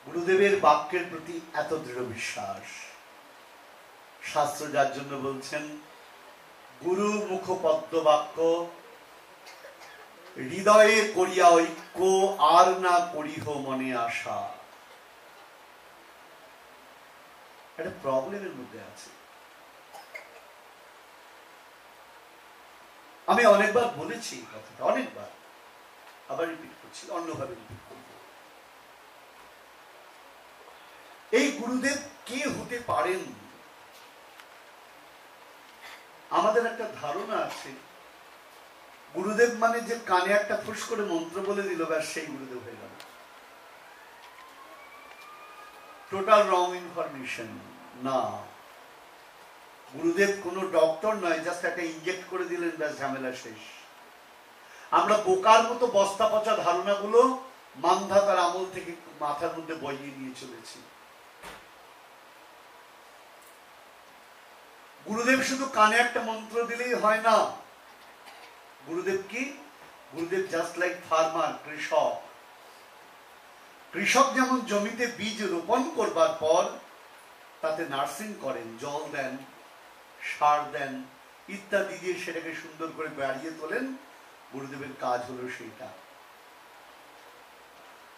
গুরুদেবের বাক্যের প্রতি এত দৃঢ় বিশ্বাস, শাস্ত্র যার জন্য বলছেন গুরু মুখ পদ্ম বাক্য হৃদয়ে করিয়া ঐক্য আর না করিহ মনে আশা। একটা প্রবলেমের মধ্যে আছে। আমি অনেকবার বলেছি কথাটা, অনেকবার, আবার রিপিট করছি, অন্যভাবে রিপিট করব। এই গুরুদেব কে হতে পারেন? আমাদের একটা ধারণা আছে গুরুদেব মানে যে কানে একটা ফুস করে মন্ত্র বলে দিল, ব্যাস সেই গুরুদেব হয়ে গেল। Total wrong information. না, গুরুদেব কোনো ডক্টর নয়, জাস্ট একটা ইনজেক্ট করে দিলেন, ব্যাস ঝামেলা শেষ। আমরা বোকার মতো বস্তা পচা ধারণাগুলো মান্ধাতার আমল থেকে মাথার মধ্যে বইয়ে নিয়ে চলেছি। গুরুদেব শুধু কানে একটা মন্ত্র দিলেই হয় না। গুরুদেব কি? গুরুদেব জাস্ট লাইক ফার্মার, কৃষক। কৃষক যেমন জমিতে বীজ রোপণ করবার পর তাতে নার্সিং করেন, জল দেন, সার দেন ইত্যাদি দিয়ে সেটাকে সুন্দর করে বাড়িয়ে তোলেন, গুরুদেবের কাজ হলো সেইটা।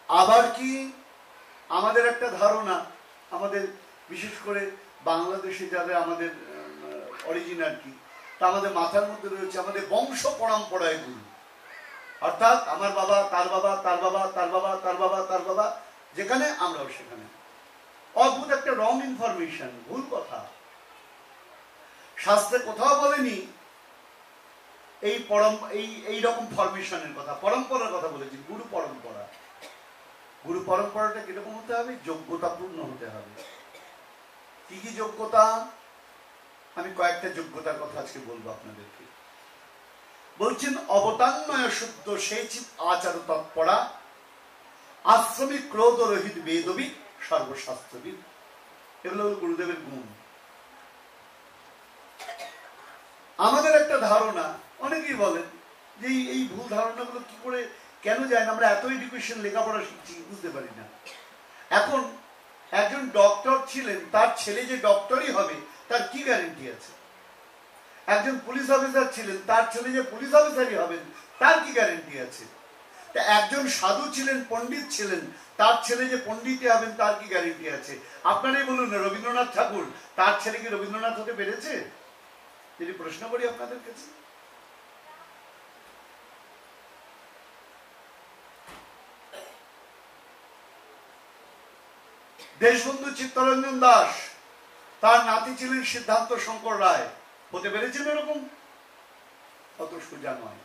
আবার কি আমাদের একটা ধারণা, আমাদের বিশেষ করে বাংলাদেশে যাদের আমাদের অরিজিন আর কি, তা আমাদের মাথার মধ্যে রয়েছে আমাদের বংশ পরম্পরায় গুরু, অর্থাৎ আমার বাবা, তার বাবা, তার বাবা, তার বাবা, তার বাবা, তার বাবা, যেখানে আমরাও সেখানে। অদ্ভুত একটা রং ইনফরমেশন, ভুল কথা। শাস্ত্রে কোথাও বলেনি এই রকম ফরমেশনের কথা, পরম্পরার কথা বলেছি। গুরু পরম্পরা, গুরু পরম্পরাটা কিরকম হতে হবে? যোগ্যতাপূর্ণ হতে হবে। কি কি যোগ্যতা? আমি কয়েকটা যোগ্যতার কথা আজকে বলবো আপনাদেরকে। বলছেন অবতান্ময় শুদ্ধ সেই চিত আচার তৎপরা, আশ্রমিক ক্রোধ রহিত বেদবিদ সর্বশাস্ত্রবিদ। এগুলো হল গুরুদেবের গুণ। আমাদের একটা ধারণা, অনেকেই বলেন যে এই ভুল ধারণাগুলো কি করে কেন যায় না? আমরা এত এডুকেশন লেখাপড়া শিখছি, বুঝতে পারি না। এখন একজন ডক্টর ছিলেন, তার ছেলে যে ডক্টরই হবে তার কি গ্যারেন্টি আছে? একজন পুলিশ অফিসার ছিলেন, তার ছেলে যে পুলিশ অফিসারই হবেন তার কি গ্যারেন্টি আছে? একজন সাধু ছিলেন, পণ্ডিত ছিলেন, তার ছেলে যে পণ্ডিতই হবেন তার কি গ্যারেন্টি আছে? আপনারাই বলুন না, রবীন্দ্রনাথ ঠাকুর, তার ছেলে কি রবীন্দ্রনাথ হতে পেরেছে? যদি প্রশ্ন করি আপনাদের কাছে, দেশবন্ধু চিত্তরঞ্জন দাস, তার নাতি ছিলেন সিদ্ধান্ত শঙ্কর রায়, হতে পেরেছেন এরকম? অত সোজা নয়।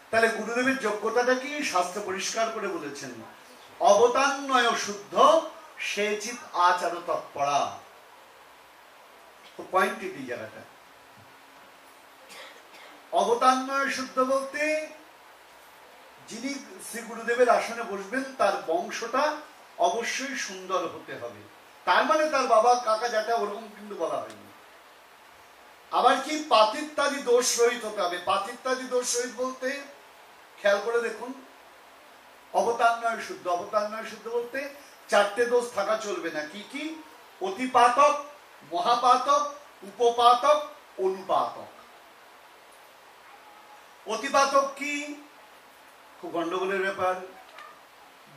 তাহলে গুরুদেবের যোগ্যতাটা কি? শাস্ত্র পরিষ্কার করে বলেছেন অবতান্ময় শুদ্ধ সে চিত আচার তৎপরা। তো পয়েন্ট এই জায়গাটা। অবতান্ময় শুদ্ধ বলতে যিনি শ্রী গুরুদেবের আসনে বসবেন তার বংশটা অবশ্যই সুন্দর হতে হবে। তার মানে তার বাবা, কাকা, জ্যাঠা ওরকম কিন্তু বলা হয়নি। আবার কি পাতিত্যাদি দোষ রহিত হতে হবে। পাতিত্যাদি দোষ রহিত বলতে খেয়াল করে দেখুন, অবতান্ময় শুদ্ধ, অবতান্ময় শুদ্ধ বলতে চারটে দোষ থাকা চলবে না। কি কি? অতিপাতক, মহাপাতক, উপপাতক, অনুপাতক। অতিপাতক কি? খুব গন্ডগোলের ব্যাপার।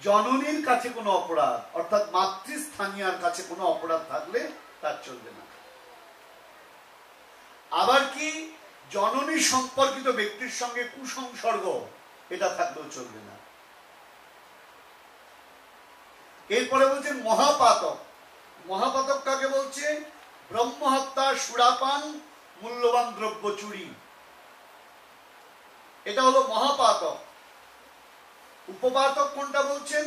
জননীর কাছে কোনো অপরাধ, অর্থাৎ মাতৃস্থানীয়ার কাছে কোনো অপরাধ থাকলে তার চলবে না। আবার কি? জননী সম্পর্কিত ব্যক্তির সঙ্গে কুসংসর্গ, এটা থাকলেও চলবে না। এরপরে বলছেন মহাপাতক। মহাপাতক কাকে বলছে? ব্রহ্মহত্যা, সুরাপান, মূল্যবান দ্রব্য চুরি, এটা হলো মহাপাতক। উপপাতক কোনটা বলছেন?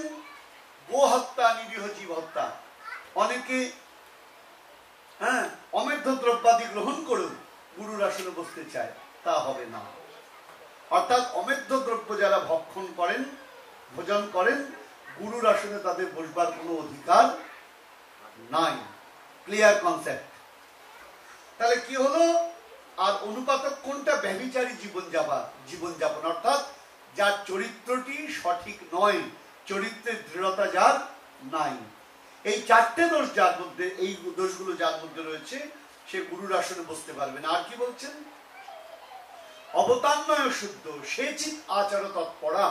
গো হত্যা, নিরীহ জীব হত্যা। অনেকে অমেধ্য দ্রব্যাদি গ্রহণ করুন গুরুর আসনে বসতে চায়, তা হবে না। অর্থাৎ অমেধ্য দ্রব্য যারা ভক্ষণ করেন, ভোজন করেন, গুরুর আসনে তাদের বসবার কোনো অধিকার নাই। Clear concept? তাহলে কি হলো? আর অনুপাতক কোনটা? ব্যভিচারী জীবনযাপন, অর্থাৎ যার চরিত্রটি সঠিক নয়, চরিত্রের দৃঢ়তা যার নাই। এই চারটে দোষ যার মধ্যে, এই দোষগুলো যার মধ্যে রয়েছে, সে গুরুর আসনে বসতে পারবে না। আর কি বলছেন? অবতান্ময় শুদ্ধ সে চিত আচার তৎপরা।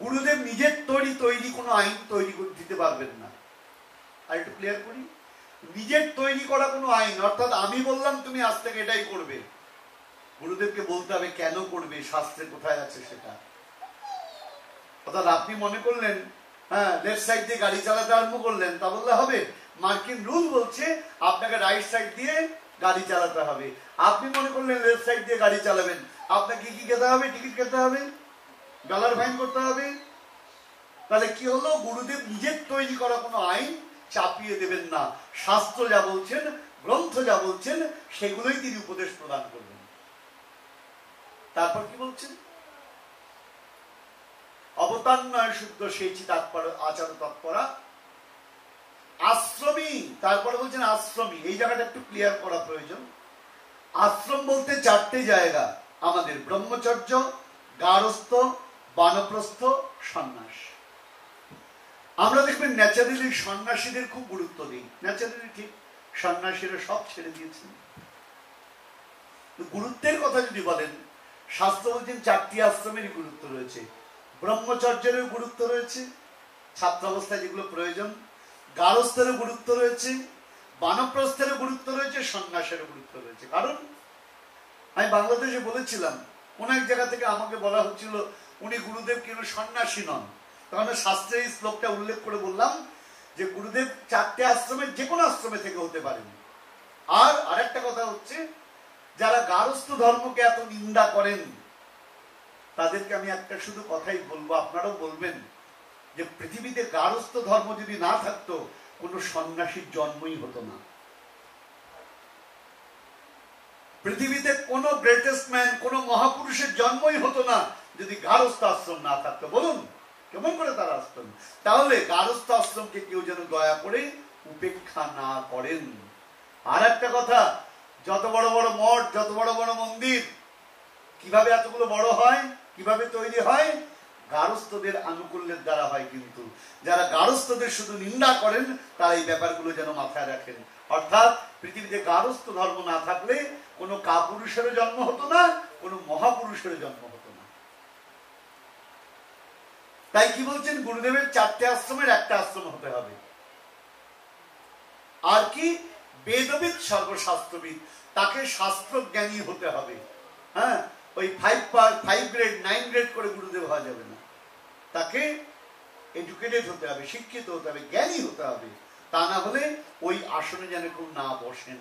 গুরুদেব নিজের তৈরি কোনো আইন তৈরি করে দিতে পারবেন না। আর একটু ক্লিয়ার করি, নিজের তৈরি করা কোনো আইন, অর্থাৎ আমি বললাম তুমি আজ থেকে এটাই করবে, গুরুদেবকে বলতে হবে কেন করবে, শাস্ত্রে কোথায় আছে সেটা। অর্থাৎ আপনি মনে করলেন হ্যাঁ লেফট সাইড দিয়ে গাড়ি চালাতে আরম্ভ করলেন, তা বললে হবে? মার্কিন রুল বলছে আপনাকে রাইট সাইড দিয়ে গাড়ি চালাতে হবে। আপনি মনে করলেন লেফট সাইড দিয়ে গাড়ি চালাবেন, আপনাকে কি খেতে হবে? টিকিট খেতে হবে, ডলার ফাইন করতে হবে। তাহলে কি হলো? গুরুদেব নিজের তৈরি করা কোনো আইন চাপিয়ে দেবেন না। শাস্ত্র যা বলছেন, গ্রন্থ যা বলছেন, সেগুলোই তিনি উপদেশ প্রদান করবেন। তারপর কি বলছেন? অবতান্ময় শুদ্ধ সেচি তাৎপর আচার তৎপরা আশ্রমী। তারপরে বলছেন আশ্রমী। এই জায়গাটা একটু ক্লিয়ার করা প্রয়োজন। আশ্রম বলতে চারটে জায়গা আমাদের: ব্রহ্মচর্য, গারস্থ, বানপ্রস্থ, সন্ন্যাস। আমরা দেখবেন ন্যাচারালি সন্ন্যাসীদের খুব গুরুত্ব দিই, ন্যাচারালি ঠিক, সন্ন্যাসীরা সব ছেড়ে দিয়েছেন। গুরুত্বের কথা যদি বলেন, শাস্ত্র বলছেন চারটি আশ্রমেরই গুরুত্ব রয়েছে। ব্রহ্মচর্যেরও গুরুত্ব রয়েছে, ছাত্রাবস্থায় যেগুলো প্রয়োজন। গারস্থেরও গুরুত্ব রয়েছে, বানপ্রস্থেরও গুরুত্ব রয়েছে, সন্ন্যাসেরও গুরুত্ব রয়েছে। কারণ আমি বাংলাদেশে বলেছিলাম, কোন এক জায়গা থেকে আমাকে বলা হচ্ছিল উনি গুরুদেব কেন সন্ন্যাসী নন, তখন শাস্ত্রে এই শ্লোকটা উল্লেখ করে বললাম যে গুরুদেব চারটে আশ্রমের যে কোনো আশ্রমে থেকে হতে পারেন। আর আরেকটা কথা হচ্ছে, যারা গারস্থ ধর্মকে এত নিন্দা করেন তাদেরকে আমি একটা শুধু কথাই বলবো, আপনারাও বলবেন, যে পৃথিবীতে গারস্থ ধর্ম যদি না থাকতো, কোনো সন্ন্যাসীর জন্মই হতো না। পৃথিবীতে কোনো গ্রেটেস্ট ম্যান, কোনো মহাপুরুষের জন্মই হতো না যদি গারস্থ আশ্রম না থাকতো। বলুন কেমন করে তারা আসতেন? তাহলে গারস্থ আশ্রমকে কেউ যেন দয়া করে উপেক্ষা না করেন। আর একটা কথা, যত বড় বড় মঠ, যত বড় বড় মন্দির, কিভাবে এতগুলো বড় হয়, কিভাবে তৈরি হয়? গারস্থদের আনুকূল্যের দ্বারা হয়। কিন্তু যারা গারস্থদের শুধু নিন্দা করেন, তারা এই ব্যাপারগুলো যেন মাথায় রাখেন। অর্থাৎ পৃথিবীতে গারস্থ ধর্ম না থাকলে কোনো কাপুরুষেরও জন্ম হতো না, কোনো মহাপুরুষেরও জন্ম হতো না। তাই কি বলছেন? গুরুদেবের চারটে আশ্রমের একটা আশ্রম হতে হবে। আর কি? বেদবিদ সর্বশাস্ত্রবিদ, তাকে শাস্ত্রজ্ঞানী হতে হবে। হ্যাঁ, ওই 5 গ্রেড 9 গ্রেড করে গুরুদেব হওয়া যাবে না, তাকে এডুকেটেড হতে হবে, শিক্ষিত হতে হবে, জ্ঞানী হতে হবে। তা না হলে ওই আসনে যেন কেউ না বসেন।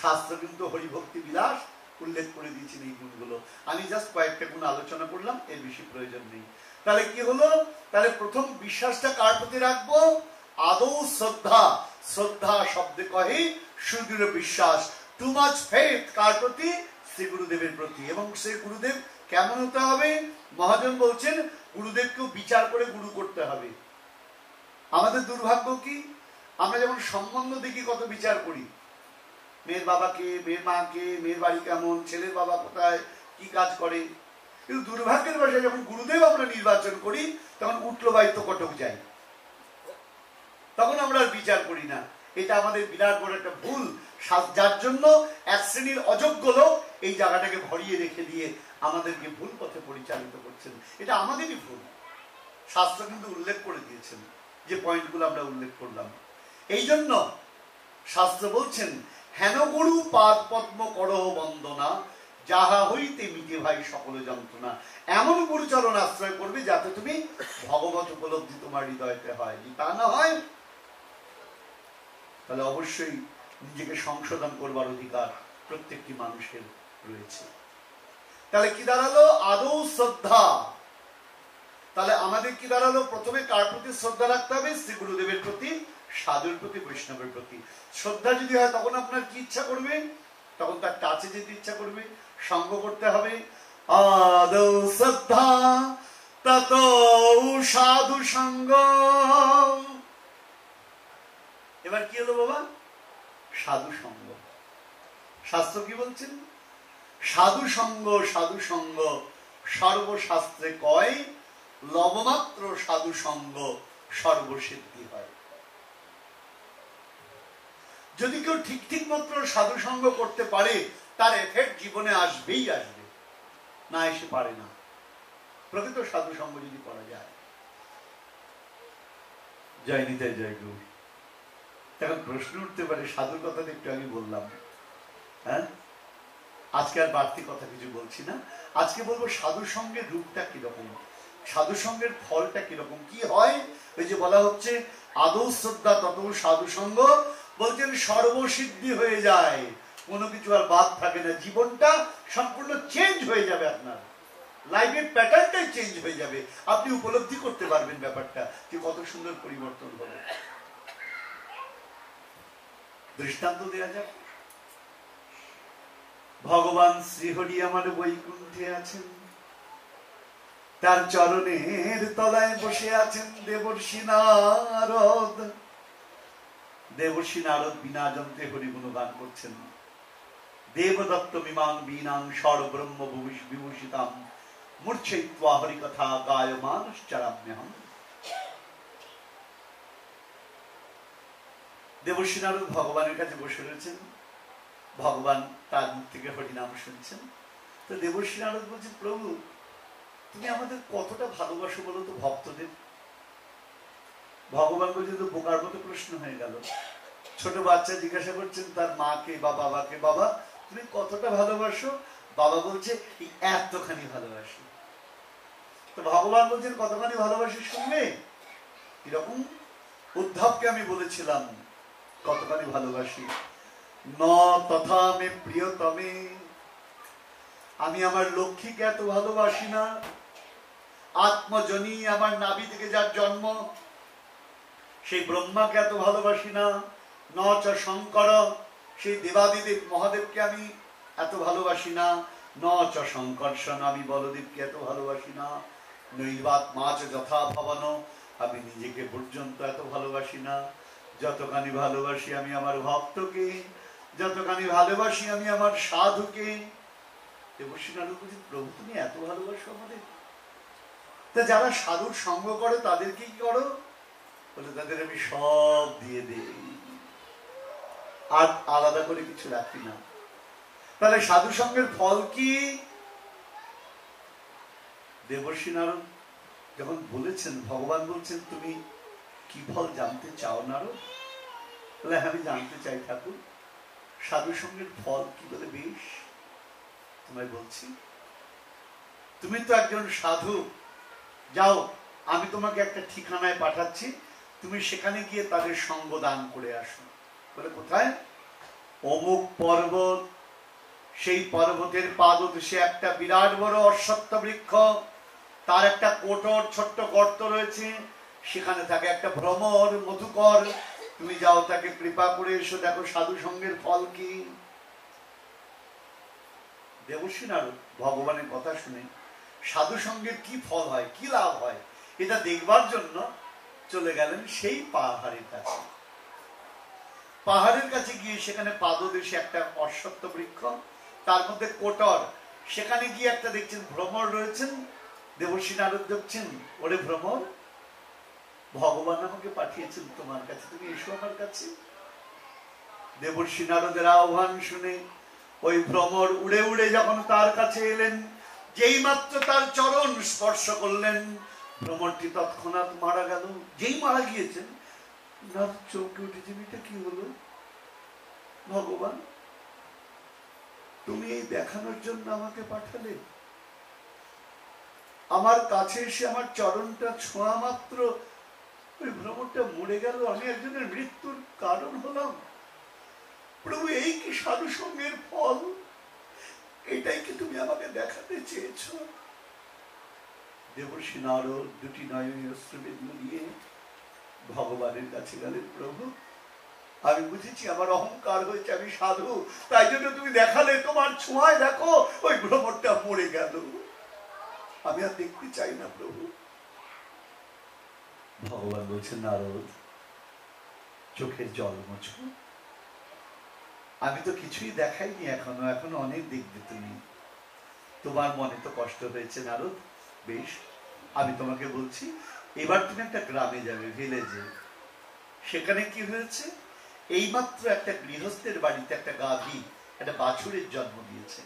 শাস্ত্র কিন্তু হরিভক্তি বিলাস উল্লেখ করে দিয়েছেন এই গুণগুলো। আমি জাস্ট কয়েকটা গুণ আলোচনা করলাম, এর বেশি প্রয়োজন নেই। তাহলে কি হলো? তাহলে প্রথম বিশ্বাসটা কার প্রতি রাখবো? আদৌ শ্রদ্ধা। শ্রদ্ধা শব্দে কহে সুদৃঢ় বিশ্বাস। টু মাচ ফেথ কার প্রতি? শ্রী গুরুদেবের প্রতি। এবং সেই গুরুদেব কেমন হতে হবে? মহাজন বলছেন গুরুদেবকেও বিচার করে গুরু করতে হবে। আমাদের দুর্ভাগ্য কি, আমরা যেমন সম্বন্ধ দেখি কত বিচার করি, মেয়ের বাবাকে, মেয়ের মাকে, মেয়ের বাড়ি কেমন, ছেলের বাবা কোথায়, কি কাজ করে। কিন্তু দুর্ভাগ্যের বশে যখন গুরুদেব আমরা নির্বাচন করি, তখন উঠলো বাইতো কটক যাই, তখন আমরা আর বিচার করি না। এটা আমাদের বিরাট বড় একটা ভুল, যার জন্য এক শ্রেণীর অযোগ্য লোক এই জায়গাটাকে ভরিয়ে রেখে দিয়ে আমাদেরকে ভুল পথে পরিচালিত করছেন। এটা আমাদেরই ভুল। শাস্ত্র কিন্তু উল্লেখ করে দিয়েছেন যে পয়েন্টগুলো আমরা উল্লেখ করলাম। এই জন্য শাস্ত্র বলছেন, হেন গুরু পাদ পদ্ম করহ বন্দনা, যাহা হইতে মিটে ভাই সকল যন্ত্রণা। এমন গুরুচরণ আশ্রয় করবে যাতে তুমি ভগবত উপলব্ধি তোমার হৃদয়তে হয়। তা না হয় তাহলে অবশ্যই নিজেকে সংশোধন করবার অধিকার প্রত্যেকটি মানুষের রয়েছে। তাহলে কি দাঁড়ালো? আদৌ শ্রদ্ধা। তাহলে আমাদের কি দাঁড়ালো? প্রথমে কার প্রতি শ্রদ্ধা রাখতে হবে? শ্রী গুরুদেবের প্রতি, সাধুর প্রতি, বৈষ্ণবের প্রতি। শ্রদ্ধা যদি হয় তখন আপনার কি ইচ্ছা করবে? তখন তার টাচে যেতে ইচ্ছা করবে, সঙ্গ করতে হবে। আদৌ শ্রদ্ধা তত সাধু সঙ্গ। এবার কি হলো বাবা? সাধু সঙ্গ। শাস্ত্র কি বলছেন? সাধু সঙ্গ, সাধু সঙ্গ সর্বশাস্ত্রে কয়, লবমাত্র সাধু সঙ্গ সর্বসিদ্ধি হয়। যদি কেউ ঠিক ঠিক মাত্র সাধু সঙ্গ করতে পারে, তার এফেক্ট জীবনে আসবেই আসবে, না এসে পারে না। প্রকৃত সাধু সঙ্গ যদি করা যায়। জয় নিতাই, জয় গুরু। এখন প্রশ্ন উঠতে পারে, সাধুর কথা একটু আমি বললাম, হ্যাঁ, আজকে আর বাড়তি কথা কিছু বলছি না। আজকে বলবো সাধু সঙ্গের রূপটা কিরকম, সাধু সঙ্গের ফলটা কিরকম, কি হয়। ওই যে বলা হচ্ছে আদৌ শ্রদ্ধা তত সাধু সঙ্গ, বলছেন সর্বসিদ্ধি হয়ে যায়, কোনো কিছু আর বাদ থাকে না, জীবনটা সম্পূর্ণ চেঞ্জ হয়ে যাবে, আপনার লাইফের প্যাটার্নটাই চেঞ্জ হয়ে যাবে। আপনি উপলব্ধি করতে পারবেন ব্যাপারটা যে কত সুন্দর পরিবর্তন হবে। দৃষ্টান্ত দেওয়া যাক। ভগবান শ্রীহরি আমার বৈকুণ্ঠে আছেন, তার চরণের তলায় বসে আছেন দেবর্ষি নারদ। দেবর্ষি নারদ বিনা যন্ত্রে হরিগুণ গান করছেন। দেবদত্ত বিমান বীণাং সর্বব্রহ্ম বিভূষিতাম মূর্ছয়িত্বা হরিকথা গায়মানশ্চরাম্যহম। দেবর্ষি নারদ ভগবানের কাছে বসে রয়েছেন, ভগবান তার মুখ থেকে হরিনাম শুনছেন। তো দেবর্ষি নারদ বলছেন, প্রভু তুমি আমাদের কতটা ভালোবাসো বলো তো ভক্তদের। ভগবান বলছে, তো বোকার মতো প্রশ্ন হয়ে গেল। ছোট বাচ্চা জিজ্ঞাসা করছেন তার মাকে বা বাবাকে, বাবা তুমি কতটা ভালোবাসো। বাবা বলছে এতখানি ভালোবাসি। তো ভগবান বলছেন কতখানি ভালোবাসি শুনবে। কিরকম? উদ্ধবকে আমি বলেছিলাম কতখানি ভালোবাসি। ন তথা মে প্রিয়তমে, আমি আমার লক্ষ্মীকে এত ভালোবাসি না। আত্মজনী, আমার নাভি থেকে যার জন্ম, সেই ব্রহ্মাকে এত ভালোবাসি না। ন চ শঙ্কর, সেই দেবাদিদেব মহাদেবকে আমি এত ভালোবাসি না। ন চ শঙ্কর্ষণ, আমি বলদেবকে এত ভালোবাসি না। নৈবাত মাছ যথা ভবন, আমি নিজেকে পর্যন্ত এত ভালোবাসি না। যতখানি ভালোবাসি আমি আমার ভক্তকে, যতখানি ভালোবাসি আমি আমার সাধুকে। দেবর্ষি নারদ বলছেন, প্রভু তুমি এত ভালোবাসো আমাদের। তা যারা সাধুর সঙ্গ করে তাদেরকে কি করো? বলে তাদের আমি সব দিয়ে দিই, আর আলাদা করে কিছু রাখি না। তাহলে সাধু সঙ্গের ফল কি? দেবর্ষি নারদ যখন বলেছেন, ভগবান বলছেন তুমি কি ফল জানতে চাও নারদ? বলে আমি জানতে চাই ঠাকুর, সাধু সঙ্গের ফল কি? বলে বেশ, তোমায় বলছি। তুমি তো একজন সাধু, যাও আমি তোমাকে একটা ঠিকানায় পাঠাচ্ছি, তুমি সেখানে গিয়ে তাদের সঙ্গ দান করে আসো। বলে কোথায়? অমুক পর্বত, সেই পর্বতের পাদদেশে একটা বিরাট বড় অশ্বত্থ বৃক্ষ, তার একটা কোটর ছোট্ট গর্ত রয়েছে, সেখানে থাকে একটা ভ্রমর মধুকর, তুমি যাও তাকে কৃপা করে এসো, দেখো সাধু সঙ্গের ফল কি। দেবর্ষি নারদ ভগবানের কথা শুনে সাধু সঙ্গের কি ফল হয়, কি লাভ হয়, এটা দেখবার জন্য চলে গেলেন সেই পাহাড়ের কাছে। পাহাড়ের কাছে গিয়ে সেখানে পাদদেশে একটা অশ্বত্থ বৃক্ষ, তার মধ্যে কোটর, সেখানে গিয়ে একটা দেখছেন ভ্রমর রয়েছেন। দেবর্ষি নারদ দেখছেন, ওরে ভ্রমর, ভগবান আমাকে পাঠিয়েছেন তোমার কাছে, তুমি এসো আমার কাছে। দেবর্ষি নারদের আহ্বান শুনে ওই ভ্রমর উড়ে উড়ে যখন তার কাছে এলেন, যেই মাত্র তার চরণ স্পর্শ করলেন, ভ্রমরটি তৎক্ষণাৎ মারা গেল। যেই মারা গিয়েছেন, নারদ চমকে উঠেছেন, এটা কি হলো? ভগবান তুমি এই দেখানোর জন্য আমাকে পাঠালে? আমার কাছে এসে আমার চরণটা ছোঁয়া মাত্র ওই ভ্রমরটা মরে গেল, আমি একজনের মৃত্যুর কারণ হলাম। প্রভু এই কি সাধু সঙ্গের ফল? এটাই কি তুমি আমাকে দেখাতে চেয়েছ? দেবর্ষি নারদ দুটি নয়নে অশ্রুবিন্দু নিয়ে ভগবানের কাছে গেলেন, প্রভু আমি বুঝেছি আমার অহংকার হয়েছে, আমি সাধু, তাই জন্য তুমি দেখালে, তোমার ছোঁয়ায় দেখো ওই ভ্রমরটা মরে গেল, আমি আর দেখতে চাই না প্রভু। ভগবান বলছেন, নারদ চোখের জল মোছো, আমি তো কিছুই দেখাইনি এখনো অনেক দেখবে তুমি, তোমার মনে তো কষ্ট হয়েছে নারদ, বেশ আমি তোমাকে বলছি, এবার তুমি একটা গ্রামে যাবে, ভিলেজে। সেখানে কি হয়েছে, এইমাত্র একটা গৃহস্থের বাড়িতে একটা গাভী একটা বাছুরের জন্ম দিয়েছে।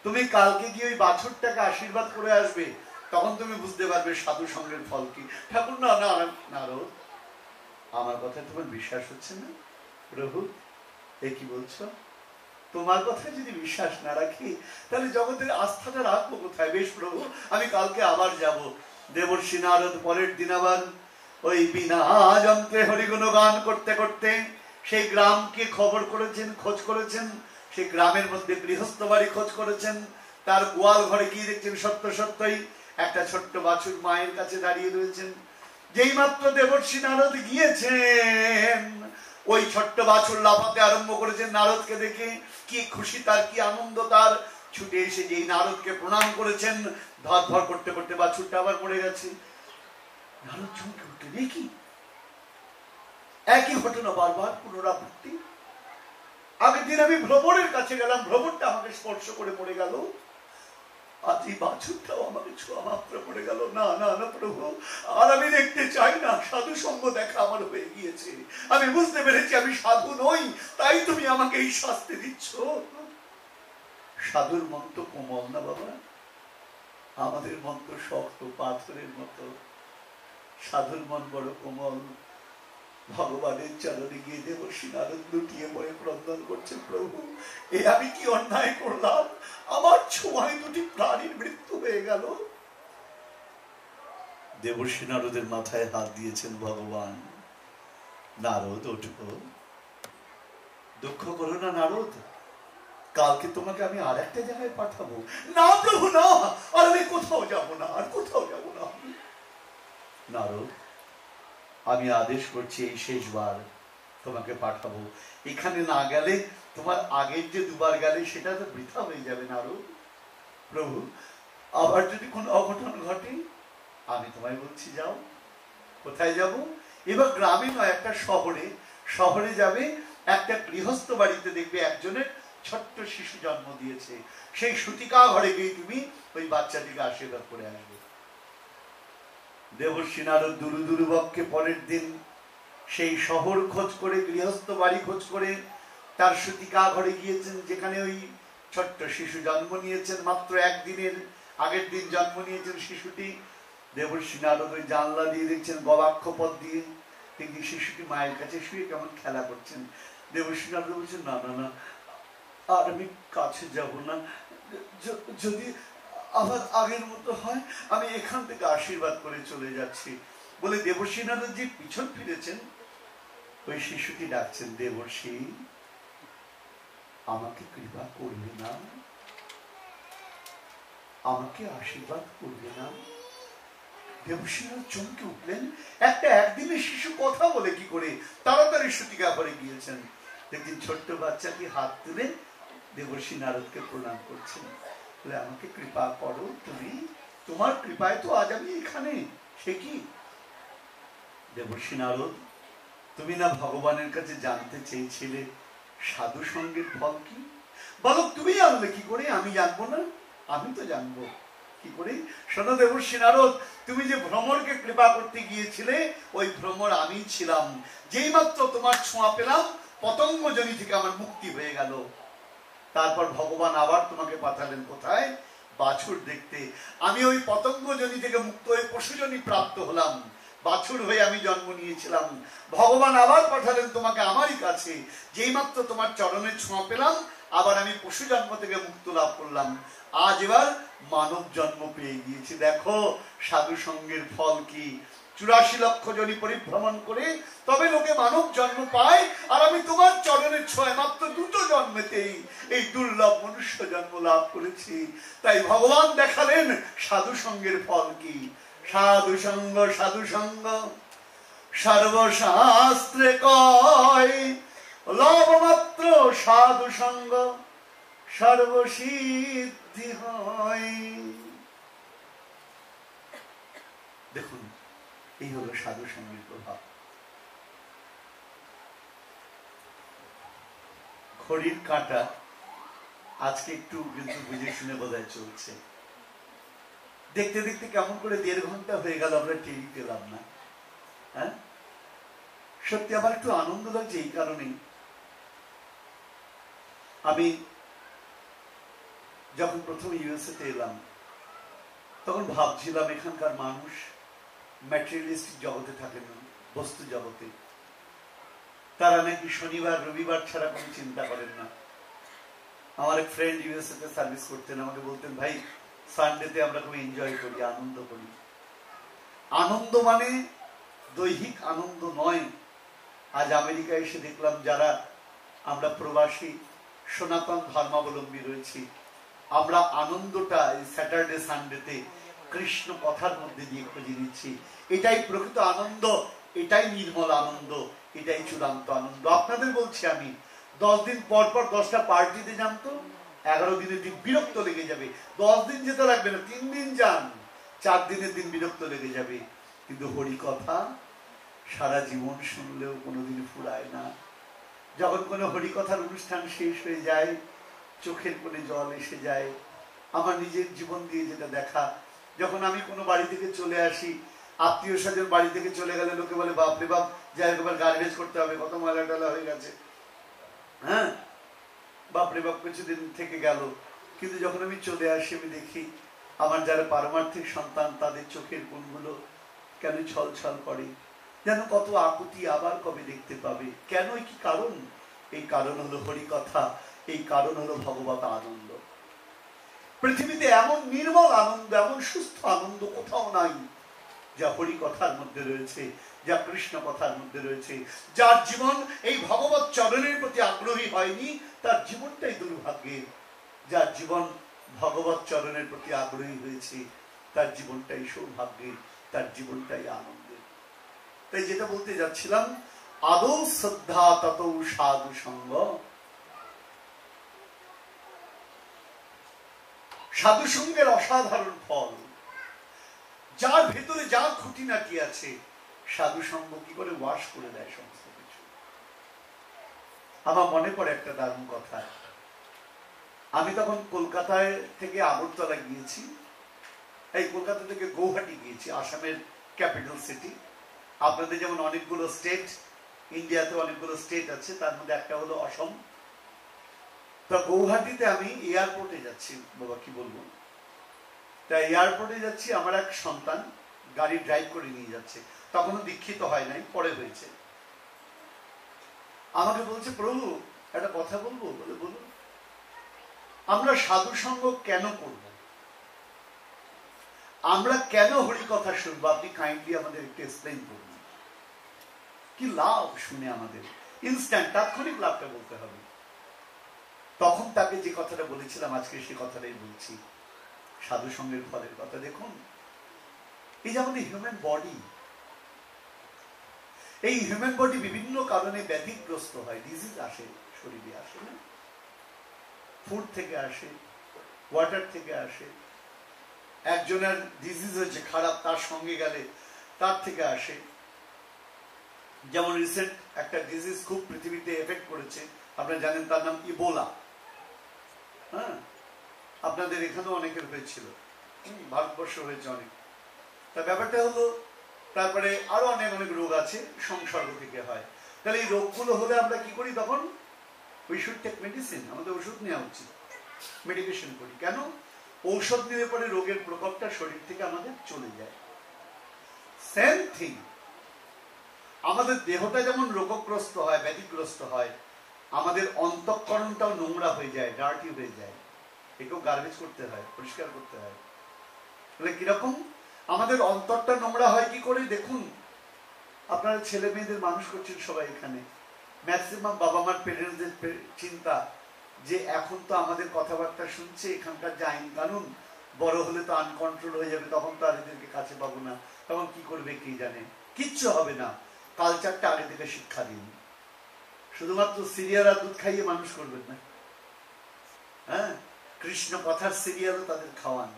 তুমি কালকে গিয়ে ওই বাছুরটাকে আশীর্বাদ করে আসবে, তখন তুমি বুঝতে পারবে সাধু সঙ্গের ফল কি। ঠাকুর না না নারদ, আমার কথা তোমার বিশ্বাস হচ্ছে না? প্রভু এ কি বলছো? তোমার কথা যদি বিশ্বাস না রাখি তাহলে জগতের আস্থাটা রাখবো কোথায়? বেশ প্রভু, আমি কালকে আবার যাব। দেবর্ষি নারদ পরের দিন আবার ওই বিনা যন্ত্রে হরিগুণ গান করতে করতে সেই গ্রামকে খবর করেছেন, খোঁজ করেছেন। সেই গ্রামের মধ্যে গৃহস্থ বাড়ি খোঁজ করেছেন। তার গোয়াল ঘরে গিয়ে দেখছেন সত্য সত্যই একটা ছোট্ট বাছুর মায়ের কাছে দাঁড়িয়ে রয়েছেন। যেই মাত্র দেবর্ষি নারদ গিয়েছেন, ওই ছোট্ট বাছুর লাফাতে আরম্ভ করেছেন নারদকে দেখে। কি খুশি তার, কি আনন্দ তার। ছুটে এসে যেই নারদকে প্রণাম করেছেন, ধর করতে করতে বাছুরটা আবার মরে গেছে। নারদ চমকে উঠলেন, এ কি? একই ঘটনা বারবার পুনরাবৃত্তি। আগের দিন আমি ভ্রমণের কাছে গেলাম, ভ্রমণটা আমাকে স্পর্শ করে মরে গেল, আজ এই বাছুরটাও আমাকে ছোঁয়া মাত্র পড়ে গেল। না না না প্রভু, আর আমি দেখতে চাই না। সাধু সঙ্গ দেখা আমার হয়ে গিয়েছে। আমি বুঝতে পেরেছি আমি সাধু নই, তাই তুমি আমাকে এই শাস্তি দিচ্ছ। সাধুর মন তো কোমল না বাবা, আমাদের মন তো শক্ত পাথরের মতো। সাধুর মন বড় কোমল। ভগবানের চরণে গিয়ে দেবর্ষি নারদ লুটিয়ে পড়ে ক্রন্দন করছে, প্রভু এ আমি কি অন্যায় করলাম? আমার ছোঁয়ায় দুটি প্রাণীর মৃত্যু হয়ে গেল। দেবর্ষি নারদের মাথায় হাত দিয়েছেন ভগবান। নারদ ওঠো, দুঃখ করো না নারদ, কালকে তোমাকে আমি আর একটা জায়গায় পাঠাবো। না প্রভু না, আর আমি কোথাও যাবো না, আর কোথাও যাবো না। নারদ আমি আদেশ করছি এই শেষবার তোমাকে পাঠাবো। এখানে না গেলে তোমার আগের যে দুবার গেলে সেটা তো বৃথা হয়ে যাবে নারদ। প্রভু আবার যদি কোনো অঘটন ঘটে, আমি তোমায় বলছি যাও। কোথায় যাব? এবার গ্রামে নয়, একটা শহরে। শহরে যাবে, একটা গৃহস্থ বাড়িতে দেখবে একজনের ছোট্ট শিশু জন্ম দিয়েছে। সেই সূতিকা ঘরে গিয়ে তুমি ওই বাচ্চাটিকে আশীর্বাদ করে আসবে। দেবর্ষি নারদ দুরু দুরু বক্ষে পরের দিন সেই শহর খোঁজ করে, গৃহস্থ বাড়ি খোঁজ করে তার সূতিকা ঘরে গিয়েছেন, যেখানে ওই ছোট্ট শিশু জন্ম নিয়েছেন। মাত্র একদিনের আগের দিন জন্ম নিয়েছেন শিশুটি। দেবর্ষি নারদ ওই জানলা দিয়ে দেখছেন গবাক্ষপথ দিয়ে দেখি শিশুটি মায়ের কাছে শুয়ে কেমন খেলা করছেন। দেবর্ষি নারদ বলছেন, না না না, আর আমি কাছে যাব না। যদি আবার আগের মতো হয় আমি এখান থেকে আশীর্বাদ করে চলে যাচ্ছি বলে দেবর্ষি নারদ যে পিছন ফিরেছেন, ওই শিশুটি ডাকছেন, দেবর্ষি আমাকে কৃপা করবে না? আমাকে আশীর্বাদ করবে না? দেবর্ষি নারদ চমকে উঠলেন। একটা একদিনের শিশু কথা বলে কি করে? তাড়াতাড়ি সূতিকা ঘরে গিয়েছেন, দেখছেন ছোট্ট বাচ্চাটি হাত তুলে দেবর্ষি নারদকে প্রণাম করছেন। বলে আমাকে কৃপা করো তুমি, তোমার কৃপায় তো আজ আমি এখানে। সে কি? দেবর্ষি নারদ তুমি না ভগবানের কাছে জানতে চেয়েছিলে সাধু সঙ্গের ফল কি? বলো তুমি জানলে কি করে? আমি জানবো না? আমি তো জানবো কি করে। শোনো দেবর্ষি নারদ, তুমি যে ভ্রমরকে কৃপা করতে গিয়েছিলে, ওই ভ্রমর আমি ছিলাম। যেই মাত্র তোমার ছোঁয়া পেলাম, পতঙ্গ জনি থেকে আমার মুক্তি হয়ে গেল। তারপর ভগবান আবার তোমাকে পাঠালেন কোথায়? বাছুর দেখতে। আমি ওই পতঙ্গ জনি থেকে মুক্ত হয়ে পশুজনি প্রাপ্ত হলাম, বাছুর হয়ে আমি জন্ম নিয়েছিলাম। ভগবান আবার পাঠালেন তোমাকে আমারই কাছে। যেই মাত্র তোমার চরণের ছোঁয়া পেলাম, আবার আমি পশু জন্ম থেকে মুক্ত লাভ করলাম। আজ এবার মানব জন্ম পেয়ে গিয়েছি। দেখো সাধু সঙ্গের ফল কি। 84 লক্ষ জনি পরিভ্রমণ করে তবে লোকে মানব জন্ম পায়, আর আমি তোমার চরণের ছোঁয়ায় মাত্র 2টো জন্মেতেই এই দুর্লভ মনুষ্য জন্ম লাভ করেছি। তাই ভগবান দেখালেন সাধু সঙ্গের ফল কি। সাধু সঙ্গ সাধু সঙ্গ সর্বশাস্ত্রে কয়, লবমাত্র সাধু সঙ্গ সর্বসিদ্ধি হয়। দেখুন এই হলো সাধু সঙ্গের প্রভাব। ঘড়ির কাঁটা আজকে একটু কিন্তু বুঝে শুনে বোধহয় চলছে। দেখতে দেখতে কেমন করে 1.5 ঘন্টা হয়ে গেল, আমরা টেরই পেলাম না। হ্যাঁ, সত্যি আমার একটু আনন্দ লাগছে এই কারণেই, আমি যখন প্রথম ইউএসএতে এলাম তখন ভাবছিলাম এখানকার মানুষ ম্যাটেরিয়ালিস্টিক জগতে থাকেন না, বস্তু জগতে। তারা নাকি শনিবার রবিবার ছাড়া কোনো চিন্তা করেন না। আমার এক ফ্রেন্ড ইউএসএতে সার্ভিস করতেন, আমাকে বলতেন, ভাই সানডেতে আমরা খুব এনজয় করি, আনন্দ করি। আনন্দ মানে দৈহিক আনন্দ নয়। আজ আমেরিকায় এসে দেখলাম যারা আমরা প্রবাসী সনাতন ধর্মাবলম্বী রয়েছি, আমরা আনন্দটা এই স্যাটারডে সানডেতে কৃষ্ণ কথার মধ্যে দিয়ে খুঁজে নিচ্ছি। এটাই প্রকৃত আনন্দ, এটাই নির্মল আনন্দ, এটাই চূড়ান্ত আনন্দ। আপনাদের বলছি আমি, 10 দিন পর পর 10টা পার্টিতে যান তো 11 দিনের দিন বিরক্ত লেগে যাবে। 10 দিন যেতে লাগবে না, 3 দিন যান, 4 দিনের দিন বিরক্ত লেগে যাবে। কিন্তু হরি কথা সারা জীবন শুনলেও কোনোদিন ফুরায় না। যখন কোনো হরিকথার অনুষ্ঠান শেষ হয়ে যায় চোখের কোণে জল এসে যায়। আমার নিজের জীবন দিয়ে যেটা দেখা, যখন আমি কোনো বাড়ি থেকে চলে আসি, আত্মীয় স্বজন বাড়ি থেকে চলে গেলে লোকে বলে, বাপরে বাপ, যাই একবার গার্বেজ করতে হবে, কত ময়লা টলা হয়ে গেছে। হ্যাঁ, বাপরে বাপ, কিছুদিন থেকে গেল। কিন্তু যখন আমি চলে আসি আমি দেখি আমার যারা পারমার্থিক সন্তান তাদের চোখের কোণগুলো কেন ছল ছল করে, যেন কত আকুতি আবার কবে দেখতে পাবে। কেন, কি কারণ? এই কারণ হলো হরিকথা, এই কারণ হলো ভগবত আনন্দ। পৃথিবীতে এমন নির্মল আনন্দ, এমন সুস্থ আনন্দ কোথাও নাই যা হরিকথার মধ্যে রয়েছে, যা কৃষ্ণ কথার মধ্যে রয়েছে। যার জীবন এই ভগবত চরণের প্রতি আগ্রহী হয়নি তার জীবনটাই দুর্ভাগ্যের। যার জীবন ভগবত চরণের প্রতি আগ্রহী হয়েছে তার জীবনটাই সৌভাগ্যের, তার জীবনটাই আনন্দের। তাই যেটা বলতে যাচ্ছিলাম, আদৌ শ্রদ্ধা তত সাধু সঙ্গ। সাধু সঙ্গের অসাধারণ ফল। যার ভেতরে যা খুঁটিনাটি আছে সাধু সঙ্গ কি করে ওয়াশ করে দেয় সমস্ত কিছু। আমার মনে পড়ে একটা দারুণ কথা। আমি তখন কলকাতায় থেকে আগরতলা গিয়েছি, এই কলকাতা থেকে গৌহাটি গিয়েছি, আসামের ক্যাপিটাল সিটি। আপনাদের যেমন অনেকগুলো স্টেট, ইন্ডিয়াতে অনেকগুলো স্টেট আছে, তার মধ্যে একটা হলো অসম। তা গৌহাটিতে আমি এয়ারপোর্টে যাচ্ছি, বাবা কি বলবো, তা এয়ারপোর্টে যাচ্ছি, আমার এক সন্তান গাড়ি ড্রাইভ করে নিয়ে যাচ্ছে, তখনও দীক্ষিত হয় নাই, পরে হয়েছে। আমাকে বলছে, প্রভু একটা কথা বলবো। বলে, বলুন। আমরা সাধু সঙ্গ কেন করব, আমরা কেন হরি কথা শুনবো, আপনি কাইন্ডলি আমাদের একটু এক্সপ্লেইন করুন। কি লাভ শুনে আমাদের? ইনস্ট্যান্ট, তাৎক্ষণিক লাভটা বলতে হবে। তখন তাকে যে কথাটা বলেছিলাম আজকে সে কথাটাই বলছি, সাধু সঙ্গের ফলের কথা। দেখুন, এই যে আমাদের হিউম্যান বডি, এই হিউম্যান বডি বিভিন্ন কারণে ব্যাধিগ্রস্ত হয়, ডিজিজ আসে শরীরে, আসে না? ফুড থেকে আসে, ওয়াটার থেকে আসে। একজনের ডিজিজ হয়েছে খারাপ, তার সঙ্গে গেলে তার থেকে আসে। যেমন রিসেন্ট একটা ডিজিজ খুব পৃথিবীতে এফেক্ট করেছে, আপনারা জানেন, তার নাম ইবোলা। হ্যাঁ, আপনাদের এখানেও অনেকের হয়েছিল, ভারতবর্ষ হয়েছে অনেক। তা ব্যাপারটা হলো, তারপরে আরো অনেক অনেক রোগ আছে সংসর্গ থেকে হয়। তাহলে এই রোগগুলো হলে আমরা কি করি তখন? উই শুড টেক মেডিসিন, আমাদের ওষুধ নেওয়া উচিত, মেডিকেশন করি। কেন? ঔষধ নিলে পরে রোগের প্রকোপটা শরীর থেকে আমাদের চলে যায়। সেম থিং, আমাদের দেহটা যেমন রোগগ্রস্ত হয়, ব্যাধিগ্রস্ত হয়, আমাদের অন্তঃকরণটাও নোংরা হয়ে যায়, ডার্টি হয়ে যায়। একেও গার্বেজ করতে হয়, পরিষ্কার করতে হয়। তাহলে কিরকম আমাদের অন্তরটা নোংরা হয় কি করে? দেখুন, আপনারা ছেলে মেয়েদের মানুষ করছেন সবাই এখানে, ম্যাক্সিমাম বাবা মার পেরেন্টসদের চিন্তা যে এখন তো আমাদের কথাবার্তা শুনছে, এখানকার যে আইন কানুন, বড় হলে তো আনকন্ট্রোল হয়ে যাবে, তখন তো আর এদেরকে কাছে পাবো না, তখন কি করবে কে জানে। কিচ্ছু হবে না, কালচারটা আগে থেকে শিক্ষা দিন। শুধুমাত্র সিরিয়াল আর দুধ খাইয়ে মানুষ করবেন না, হ্যাঁ, কৃষ্ণ কথার সিরিয়ালও তাদের খাওয়ান,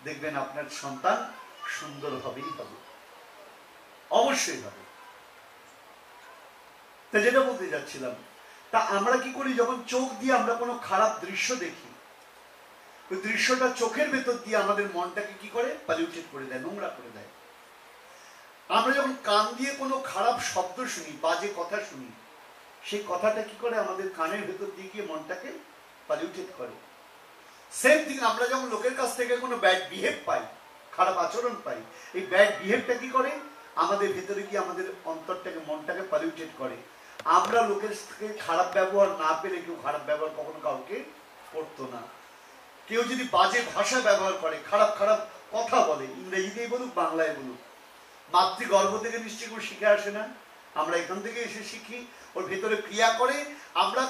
দেখবেন আপনার সন্তান সুন্দর হবেই হবে, অবশ্যই হবে। তা যেটা বলতে যাচ্ছিলাম, তা আমরা কি করি, যখন চোখ দিয়ে আমরা কোনো খারাপ দৃশ্য দেখি, ওই দৃশ্যটা চোখের ভেতর দিয়ে আমাদের মনটাকে কি করে, পলিউটেড করে দেয়, নোংরা করে দেয়। আমরা যখন কান দিয়ে কোনো খারাপ শব্দ শুনি, বাজে কথা শুনি, সেই কথাটা কি করে আমাদের কানের ভেতর দিয়ে গিয়ে মনটাকে পলিউটেড করে। সেম থিং, আমরা যখন লোকের কাছ থেকে কোনো ব্যাড বিহেভ পাই, খারাপ আচরণ পাই, এই ব্যাড বিহেভটা কি করে আমাদের ভেতরে গিয়ে আমাদের অন্তরটাকে, মনটাকে পলিউটেড করে। আমরা লোকের থেকে খারাপ ব্যবহার না পেলে, কেউ খারাপ ব্যবহার কখনো কাউকে করতো না। কেউ যদি বাজে ভাষা ব্যবহার করে, খারাপ খারাপ কথা বলে, ইংরেজিতেই বলুক বাংলায় বলুক, মাতৃগর্ভ থেকে নিশ্চয়ই কেউ শিখে আসে না, আমরা এখান থেকে এসে শিখি। ওর ভেতরে ক্রিয়া করে। আমরা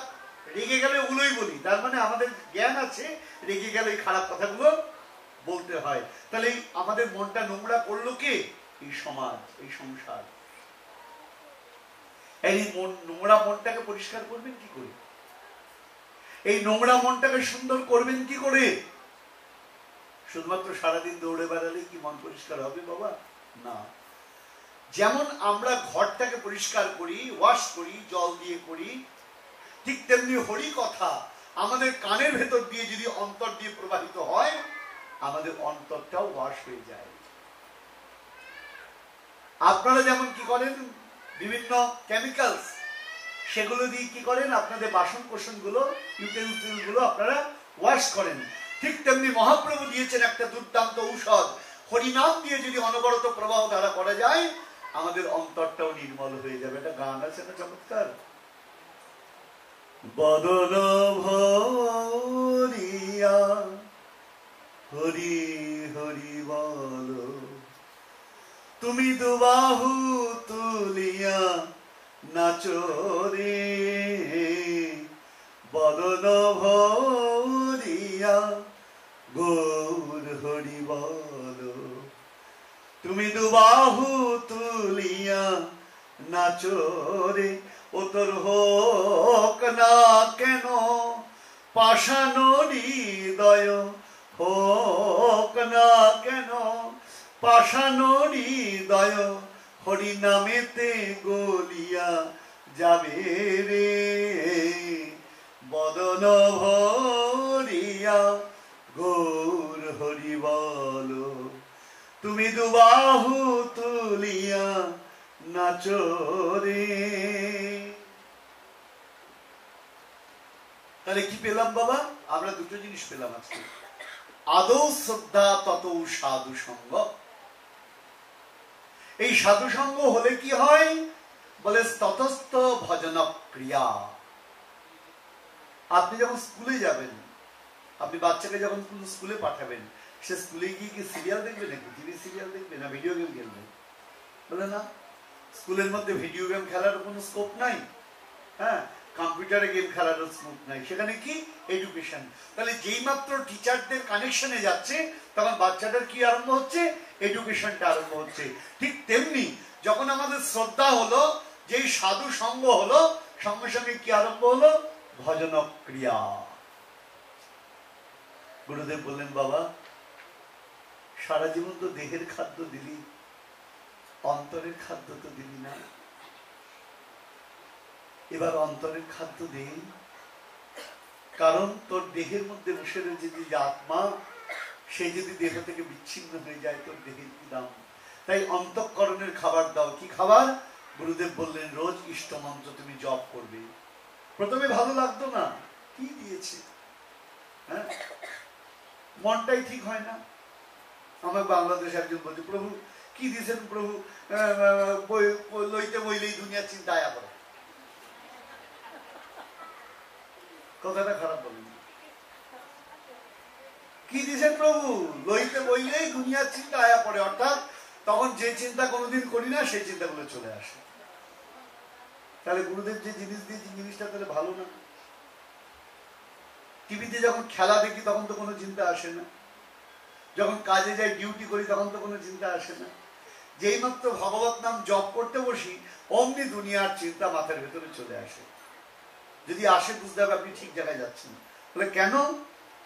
রেগে গেলে ওগুলোই বলি, তার মানে আমাদের জ্ঞান আছে রেগে গেলে এই খারাপ কথাগুলো বলতে হয়। তাহলে আমাদের মনটা নোংরা করলো কে? এই সমাজ, এই সংসার। এই নোংরা মনটাকে পরিষ্কার করবেন কি করে? এই নোংরা মনটাকে সুন্দর করবেন কি করে? শুধুমাত্র সারাদিন দৌড়ে বেড়ালেই কি মন পরিষ্কার হবে বাবা? না। যেমন আমরা ঘরটাকে পরিষ্কার করি, ওয়াশ করি, জল দিয়ে করি, ঠিক তেমনি হরি কথা আমাদের কানের ভেতর দিয়ে যদি অন্তর দিয়ে প্রবাহিত হয়, আমাদের অন্তরটাও ওয়াশ হয়ে যায়। আপনারা যেমন কি করেন, বিভিন্ন কেমিক্যালস সেগুলো দিয়ে কি করেন, আপনাদের বাসন কোসন গুলো, ইউটেন্সিল গুলো আপনারা ওয়াশ করেন। ঠিক তেমনি মহাপ্রভু দিয়েছেন একটা দুর্দান্ত ঔষধ। হরিনাম দিয়ে যদি অনবরত প্রবাহ ধারা করা যায়, আমাদের অন্তরটাও নির্মল হয়ে যাবে। একটা গান আছে না চমৎকার, বদন ভরিয়া হরি হরি বল, তুমি দুবাহু তুলিয়া নাচো রে, বদন ভরিয়া গৌর হরি বল, তুমি দুবাহু তুলিয়া নাচো রে। ও তোর হোক না কেন পাষাণ হৃদয়, হোক না কেন পাষাণ হৃদয়, হরি নামেতে গলিয়া যাবে রে, বদন ভরিয়া গৌর হরি বল, তুমি দুবাহু তুলিয়া নাচো রে। তাহলে কি পেলাম বাবা? আমরা দুটো জিনিস পেলাম আজকে, আদৌ শ্রদ্ধা, তত সাধু সঙ্গ। এই সাধু সঙ্গ হলে কি হয় বলে, ততস্থ ভজন ক্রিয়া। আপনি যখন স্কুলে যাবেন, আপনি বাচ্চাকে যখন স্কুলে পাঠাবেন, সে স্কুলে গিয়ে কি সিরিয়াল দেখবে নাকি, টিভি সিরিয়াল দেখবে না ভিডিও গেম খেলবে? বলে না, স্কুলের মধ্যে ভিডিও গেম খেলার কোনো স্কোপ নাই, হ্যাঁ, কম্পিউটারে গেম খেলারও স্কোপ নাই, সেখানে কি এডুকেশন। তাহলে যেই মাত্র টিচারদের কানেকশনে যাচ্ছে, তখন বাচ্চাটার কি আরম্ভ হচ্ছে, এডুকেশনটা আরম্ভ হচ্ছে। ঠিক তেমনি যখন আমাদের শ্রদ্ধা হলো, যেই সাধু সঙ্গ হলো, সঙ্গে সঙ্গে কি আরম্ভ হলো, ভজন ক্রিয়া। গুরুদেব বললেন, বাবা সারা জীবন তো দেহের খাদ্য দিলি, অন্তরের খাদ্য তো দিলি না, এবার অন্তরের খাদ্য দেই। কারণ তোর দেহের মধ্যে বসে রয়েছে যে আত্মা, সে যদি দেহ থেকে বিচ্ছিন্ন হয়ে যায়, তোর দেহের কি দাম? তাই অন্তঃকরণের খাবার দাও। কি খাবার? গুরুদেব বললেন, রোজ ইষ্ট মন্ত্র তুমি জপ করবে। প্রথমে ভালো লাগতো না, কি দিয়েছে, হ্যাঁ, মনটাই ঠিক হয় না। আমার বাংলাদেশে একজন বলছে, প্রভু কি দিয়েছেন প্রভু, লইতে বইলেই দুনিয়ার চিন্তা আয়া পড়ে। কথাটা খারাপ বলেন, কি দিয়েছেন প্রভু, লইতে বইলেই দুনিয়ার চিন্তা আয়া পড়ে। অর্থাৎ তখন যে চিন্তা কোনোদিন করি না, সেই চিন্তাগুলো চলে আসে। তাহলে গুরুদেব যে জিনিস দিয়েছে, জিনিসটা তাহলে ভালো না। টিভিতে যখন খেলা দেখি, তখন তো কোনো চিন্তা আসে না। যখন কাজে যাই, ডিউটি করি, তখন তো কোনো চিন্তা আসে না। যেই মাত্র ভগবত নাম জপ করতে বসি, অমনি দুনিয়ার চিন্তা মাথার ভেতরে চলে আসে। যদি আসে, বুঝতে হবে আপনি ঠিক জায়গায় যাচ্ছেন। বলে কেন?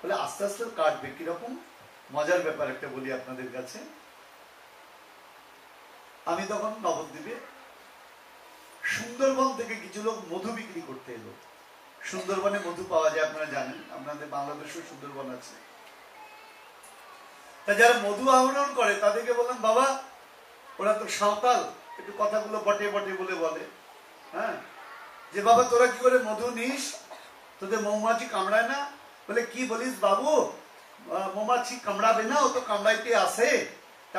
বলে আস্তে আস্তে কাটবে। কিরকম মজার ব্যাপার একটা বলি আপনাদের কাছে। আমি তখন নবদ্বীপে, সুন্দরবন থেকে কিছু লোক মধু বিক্রি করতে এলো। সুন্দরবনে মধু পাওয়া যায়, আপনারা জানেন, আপনাদের বাংলাদেশেও সুন্দরবন আছে। তা যারা মধু আহরণ করে তাদেরকে বললাম, বাবা ওরা তো সাঁওতাল, একটু কথাগুলো বটে বটে বলে বলে, হ্যাঁ, যে বাবা তোরা কি করে মধু নিস, তোদের মৌমাছি কামড়ায় না? বলে কি বলিস বাবু, মৌমাছি কামড়াবে না, ও তো কামড়াইতে আসে।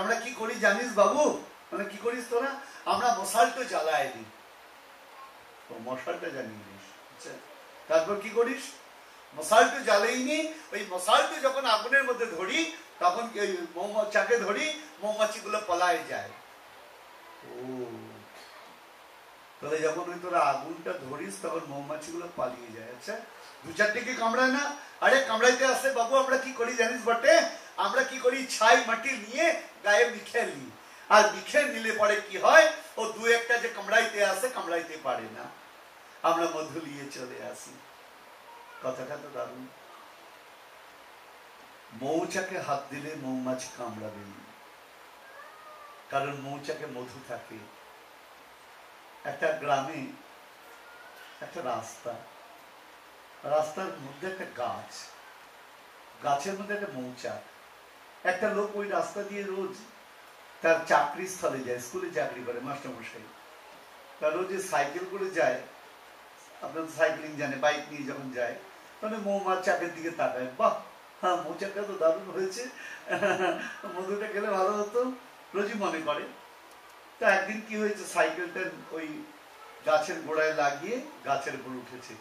আমরা কি করি জানিস বাবু? মানে কি করিস তোরা? আমরা মশালটা জ্বালাই দিই। তো মশালটা জ্বালিয়ে দিস, আচ্ছা, তারপর কি করিস? মশালটা জ্বালাই নি, ওই মশালটা যখন আগুনের মধ্যে ধরি তখন ওই মৌমাছিকে ধরি, মৌমাছিগুলো পলায় যায়। ও, তাহলে যখন ওই তোরা আগুনটা ধরিস তখন মৌমাছিগুলো পালিয়ে যায়। আচ্ছা, দু চারটে কি কামড়ায় না? আরে কামড়াইতে আসে বাবু, আমরা কি করি জানিস বটে? আমরা কি করি, ছাই মাটি নিয়ে গায়ে মিখে নিই, আর মিখে নিলে পরে কি হয়, ও দু একটা যে কামড়াইতে আসে কামড়াইতে পারে না, আমরা মধু নিয়ে চলে আসি। কথাটা তো দারুণ। মৌচাকে হাত দিলে মৌমাছি কামড়াবে, কারণ মৌচাকে মধু থাকে। একটা গ্রামে একটা রাস্তা, রাস্তার মধ্যে একটা গাছ, গাছের মধ্যে একটা মৌচাক। একটা লোক ওই রাস্তা দিয়ে রোজ তার চাকরি স্থলে যায়, স্কুলে চাকরি করে, মাস্টারমশাই। তার রোজ সাইকেল করে যায়, আপনার সাইক্লিং জানে, বাইক নিয়ে যখন যায় তখন মৌমাছির দিকে তাকায়, বাহ হ্যাঁ মৌচাকটা তো দারুণ হয়েছে, মধুটা খেলে ভালো হতো, রোজই মনে করে। তা একদিন কি হয়েছে, সাইকেলটা ওই গাছের গোড়ায় লাগিয়ে গাছের উপর উঠেছে,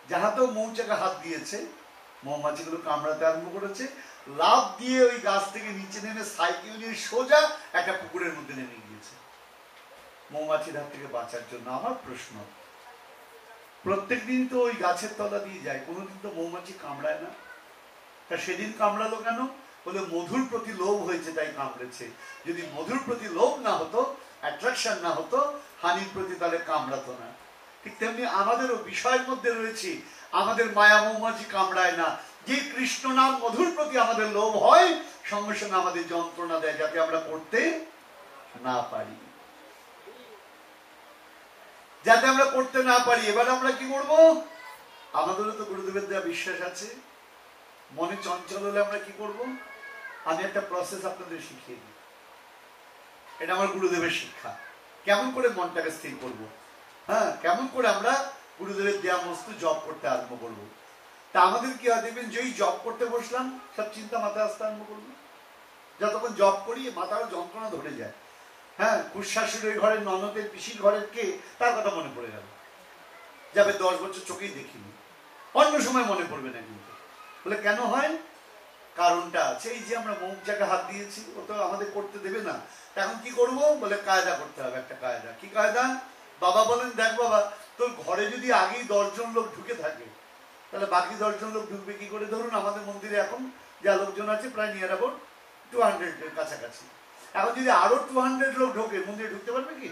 যাহাতেও মৌচাকে হাত দিয়েছে, মৌমাছিগুলো কামড়াতে আরম্ভ করেছে, লাফ দিয়ে ওই গাছ থেকে নিচে নেমে সাইকেল নিয়ে সোজা একটা পুকুরের মধ্যে নেমে গিয়েছে মৌমাছির হাত থেকে বাঁচার জন্য। আমার প্রশ্ন, প্রত্যেকদিন তো ওই গাছের তলা দিয়ে যায়, কোনোদিন তো মৌমাছি কামড়ায় না, তা সেদিন কামড়ালো কেন? বলে মধুর প্রতি লোভ হয়েছে তাই কামড়েছে। যদি মধুর প্রতি লোভ না হতো, অ্যাট্রাকশন না হতো, হানির প্রতি, তাহলে কামড়াতো না। ঠিক তেমনি আমাদেরও বিষয়ের মধ্যে রয়েছে, আমাদের মায়া মৌমাছি কামড়ায় না। যে কৃষ্ণ নাম মধুর প্রতি আমাদের লোভ হয়, সঙ্গে সঙ্গে আমাদের যন্ত্রণা দেয়, যাতে আমরা করতে না পারি, যাতে আমরা করতে না পারি। এবার আমরা কি করব? আমাদেরও তো গুরুদেবের দেওয়া বিশ্বাস আছে, মনে চঞ্চল হলে আমরা কি করব? আমি একটা প্রসেস আপনাদের শিখিয়ে দিই, এটা আমার গুরুদেবের শিক্ষা। কেমন করে মনটাকে স্থির করব, হ্যাঁ, কেমন করে আমরা গুরুদেবের দেওয়া মস্ত জব করতে আরম্ভ করব। তা আমাদের কি হয় দেখবেন, যেই জব করতে বসলাম সব চিন্তা মাথায় আসতে আরম্ভ করবো। যতক্ষণ জব করি মাথারও যন্ত্রণা ধরে যায়, হ্যাঁ, কুশাশুড়ির ঘরের ননদের পিসির ঘরের কে, তার কথা মনে পড়ে গেল, যাবে 10 বছর চোখেই দেখিনি, অন্য সময় মনে পড়বে না। কিন্তু বলে কেন হয়? কারণটা আছে, এই যে আমরা মৌচাকে হাত দিয়েছি, ও তো আমাদের করতে দেবে না, এখন কি করব? বলে কায়দা করতে হবে, একটা কায়দা। কি কায়দা? বাবা বলেন, দেখ বাবা, তোর ঘরে যদি আগেই 10 জন লোক ঢুকে থাকে, তাহলে বাকি 10 জন লোক ঢুকবে কি করে? ধরুন আমাদের মন্দিরে এখন যা লোকজন আছে প্রায় নিয়ার অ্যাবাউট 200 এর কাছাকাছি, এখন যদি আরো 200 লোক ঢোকে, মন্দিরে ঢুকতে পারবে কি?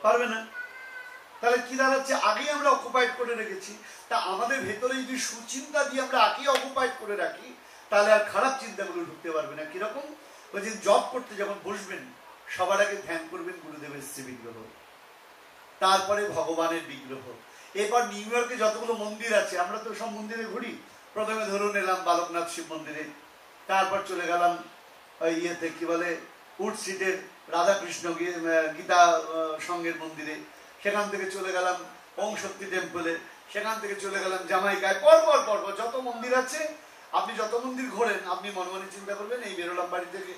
পারবে না। তাহলে কি দাঁড়াচ্ছে? আগেই আমরা অকুপাইড করে রেখেছি। তা আমাদের ভেতরে যদি সুচিন্তা দিয়ে আমরা আগেই অকুপাইড করে রাখি, তাহলে আর খারাপ চিন্তাগুলো ঢুকতে পারবে না। কিরকম? ওই যে জব করতে যখন বসবেন, সবার আগে ধ্যান করবেন গুরুদেবের শ্রী বিগ্রহ, তারপরে ভগবানের বিগ্রহ। এরপর নিউ ইয়র্কে যতগুলো মন্দির আছে, আমরা তো সব মন্দিরে ঘুরি, প্রথমে ধরুন এলাম বালকনাথ শিব মন্দিরে, তারপর চলে গেলাম ইয়েতে কি বলে উড স্ট্রিটের রাধাকৃষ্ণ গীতা সংঘের মন্দিরে, সেখান থেকে চলে গেলাম ওম শক্তি টেম্পলে, সেখান থেকে চলে গেলাম জামাইকায়। পরপর পরপর যত মন্দির আছে, আপনি যত মন্দির ঘোরেন, আপনি মনে মনে চিন্তা করবেন, এই বেরোলাম বাড়ি থেকে,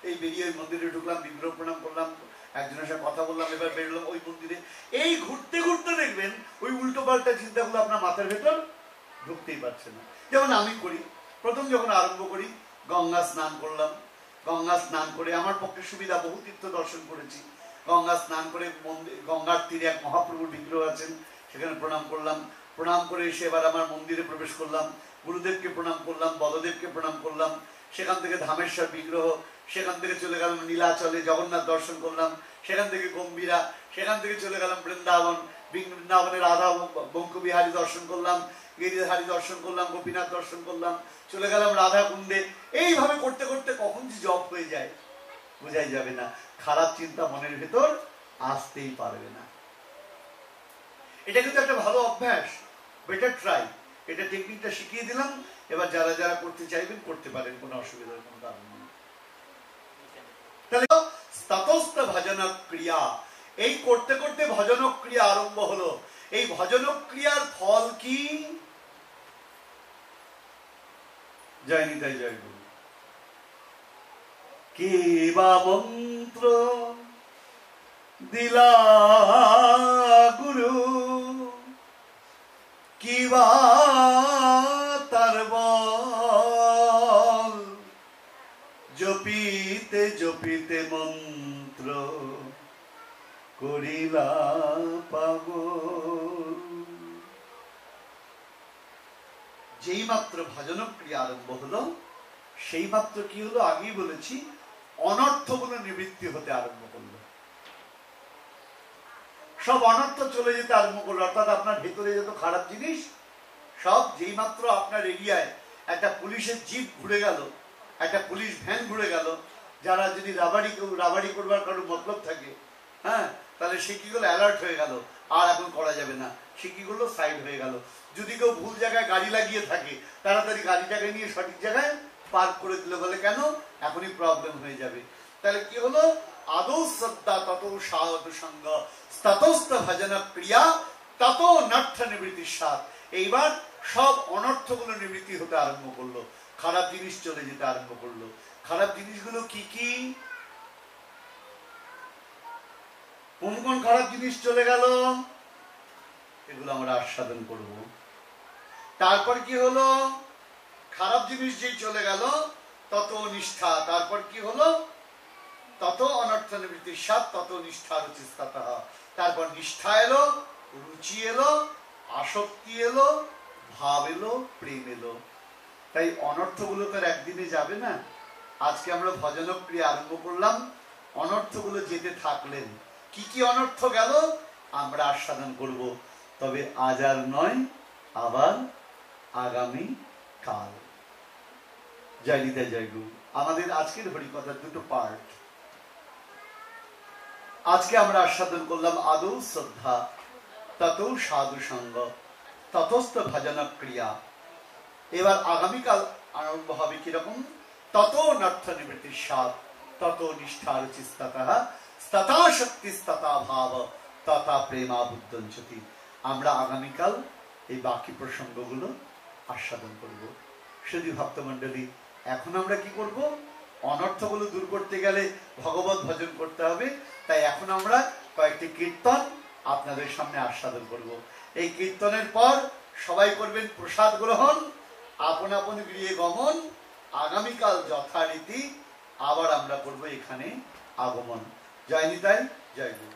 এই বেরিয়ে ওই মন্দিরে ঢুকলাম, বিগ্রহ প্রণাম করলাম, একজনের সাথে কথা বললাম, এবার বেরোলাম ওই মন্দিরে। এই ঘুরতে ঘুরতে দেখবেন ওই উল্টো পাল্টা চিন্তাগুলো আপনার মাথার ভেতর ঢুকতেই পারছে না। যেমন আমি করি, প্রথম যখন আরম্ভ করি, গঙ্গা স্নান করলাম, গঙ্গা স্নান করে আমার পক্ষে সুবিধা, বহু তীর্থ দর্শন করেছি, গঙ্গা স্নান করে গঙ্গার তীরে এক মহাপ্রভুর বিগ্রহ আছেন, সেখানে প্রণাম করলাম, প্রণাম করে এসে এবার আমার মন্দিরে প্রবেশ করলাম, গুরুদেবকে প্রণাম করলাম, বলদেবকে প্রণাম করলাম, সেখান থেকে ধামেশ্বর বিগ্রহ, সেখান থেকে চলে গেলাম নীলাচলে, জগন্নাথ দর্শন করলাম, সেখান থেকে গম্ভীরা, সেখান থেকে চলে গেলাম বৃন্দাবন, বৃন্দাবনে রাধা বঙ্কবিহারী দর্শন করলাম, গিরিধারী দর্শন করলাম, গোপীনাথ দর্শন করলাম, চলে গেলাম রাধা কুণ্ডে। এইভাবে করতে করতে কখন যে জব হয়ে যায় বোঝাই যাবে না। খারাপ চিন্তা মনের ভেতর আসতেই পারবে না। এটা কিন্তু একটা ভালো অভ্যাস, বেটার ট্রাই। এটা টেকনিকটা শিখিয়ে দিলাম, এবার যারা যারা করতে চাইবেন করতে পারেন, কোনো অসুবিধার কোনো কারণ নেই। তাহলে ততস্থ ভজন ক্রিয়া, এই করতে করতে ভজন ক্রিয়া আরম্ভ হলো। এই ভজন ক্রিয়ার ফল কি? জয় নিতাই জয় গুরু। কে বা মন্ত্র দিলা গুরু, কি বা তার বল, জপিতে জপিতে মন্ত্র করিলা পাগল। যেই মাত্র ভজন ক্রিয়া আরম্ভ হলো, সেই মাত্র কি হলো? আগেই বলেছি, অনর্থগুলো নিবৃত্তি হতে আরম্ভ করলো, সব অনর্থ চলে যেতে আরম্ভ করলো। অর্থাৎ আপনার ভেতরে যত খারাপ জিনিস সব, যেই মাত্র আপনার এরিয়ায় একটা পুলিশের জিপ ঘুরে গেল, একটা পুলিশ ভ্যান ঘুরে গেল, যারা যদি রাবাড়ি করবার কারো মতলব থাকে, হ্যাঁ, তাহলে সে কি করলো? অ্যালার্ট হয়ে গেল, আর এখন করা যাবে না, সে কি করলো? সাইড হয়ে গেল। যদি কেউ ভুল জায়গায় গাড়ি লাগিয়ে থাকে, তাড়াতাড়ি গাড়িটাকে নিয়ে সঠিক জায়গায় পার্ক করে দিল, বলে কেন? এখনই প্রবলেম হয়ে যাবে। তাহলে কি হলো? আদৌ শ্রদ্ধা তত সাধু সঙ্গ ততস্থ ভজন ক্রিয়া তত নর্থ নিবৃত্তির সাথ। এইবার সব অনর্থগুলো নিবৃত্তি হতে আরম্ভ করলো, খারাপ জিনিস চলে যেতে আরম্ভ করলো। খারাপ জিনিসগুলো কি কি? কোন কোন খারাপ জিনিস চলে গেল? এগুলো আমরা আস্বাদন করব। তারপর কি হলো? খারাপ জিনিস যেই চলে গেল, তত নিষ্ঠা। তারপর কি হলো? তত অনর্থ নিবৃত্তির সাথ তত নিষ্ঠা রুচিস্ততঃ। তারপর নিষ্ঠা এলো, রুচি এলো, আসক্তি এলো, ভাব এলো, প্রেম এলো। তাই অনর্থগুলো তো একদিনে যাবে না। আজকে আমরা ভজন ক্রিয়া আরম্ভ করলাম, অনর্থগুলো যেতে থাকলেন। কি কি অনর্থ গেল আমরা আস্বাদন করব, তবে আজ আর নয়, আবার আগামী কাল। জয় নিতাই জয় গুরু। আমাদের আজকের হরিকথার দুটো পার্ট। আজকে আমরা আস্বাদন করলাম আদৌ শ্রদ্ধা, তত সাধু সঙ্গ, ততস্থ ভজন ক্রিয়া। এবার আগামীকাল আরম্ভ হবে কিরকম? তত নর্থ নিবৃত্তির সাথ তত নিষ্ঠা রুচিস্ততঃ তথা শক্তি তথা ভাব তথা প্রেমা বুদ্ধঞ্চতি। আমরা আগামীকাল এই বাকি প্রসঙ্গগুলো আস্বাদন করব। শুধু ভক্তমণ্ডলী, এখন আমরা কি করব? অনর্থগুলো দূর করতে গেলে ভগবত ভজন করতে হবে। তাই এখন আমরা কয়েকটি কীর্তন আপনাদের সামনে আস্বাদন করব। এই কীর্তনের পর সবাই করবেন প্রসাদ গ্রহণ, আপন আপন গৃহে গমন। আগামীকাল যথারীতি আবার আমরা করব এখানে আগমন। জয় নিতাই জয় গুরু।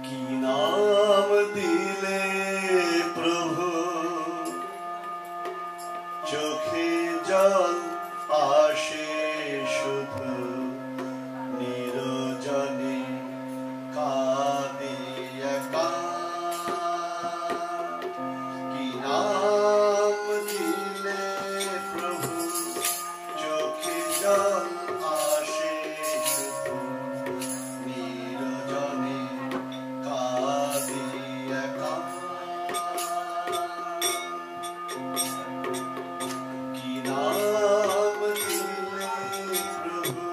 কি নাম দিলে প্রভু, চোখে জল আসে শুধু, নিরজনে কাঁদে একা। কি নাম দিলে প্রভু, চোখে জল আসে শুধু, নিরজনে কাঁদে একা। কি নাম দিলে প্রভু,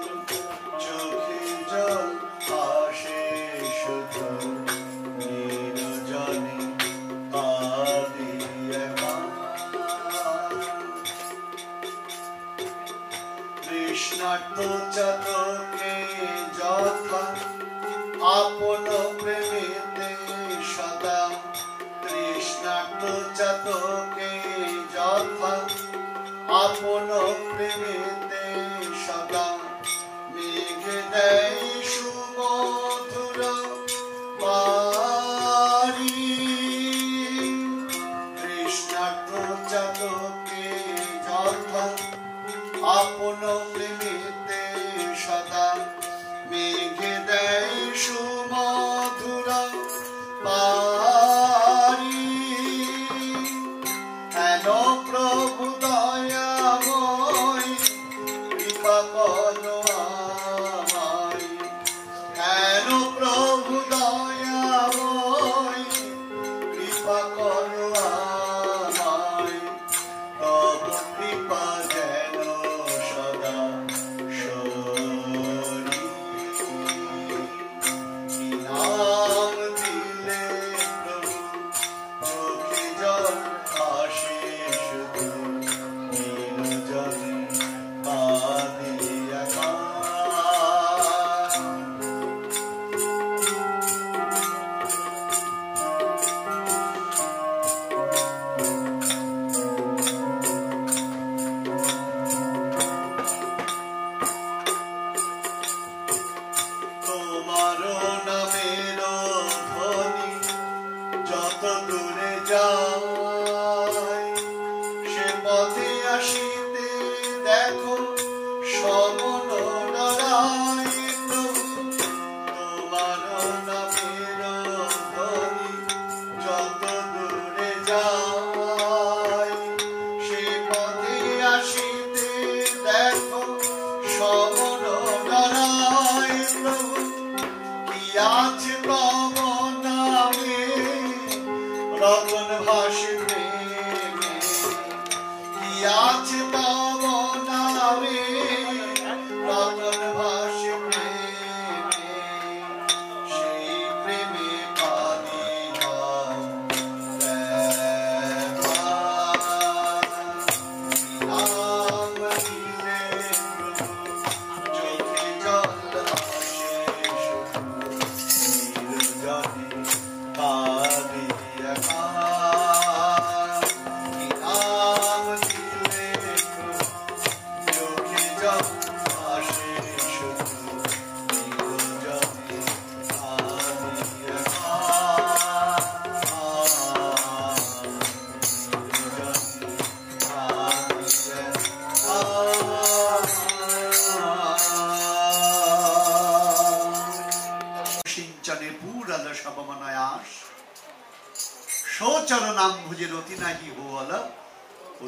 সচরণাম ভুজে রতি নাহি হোয়ালা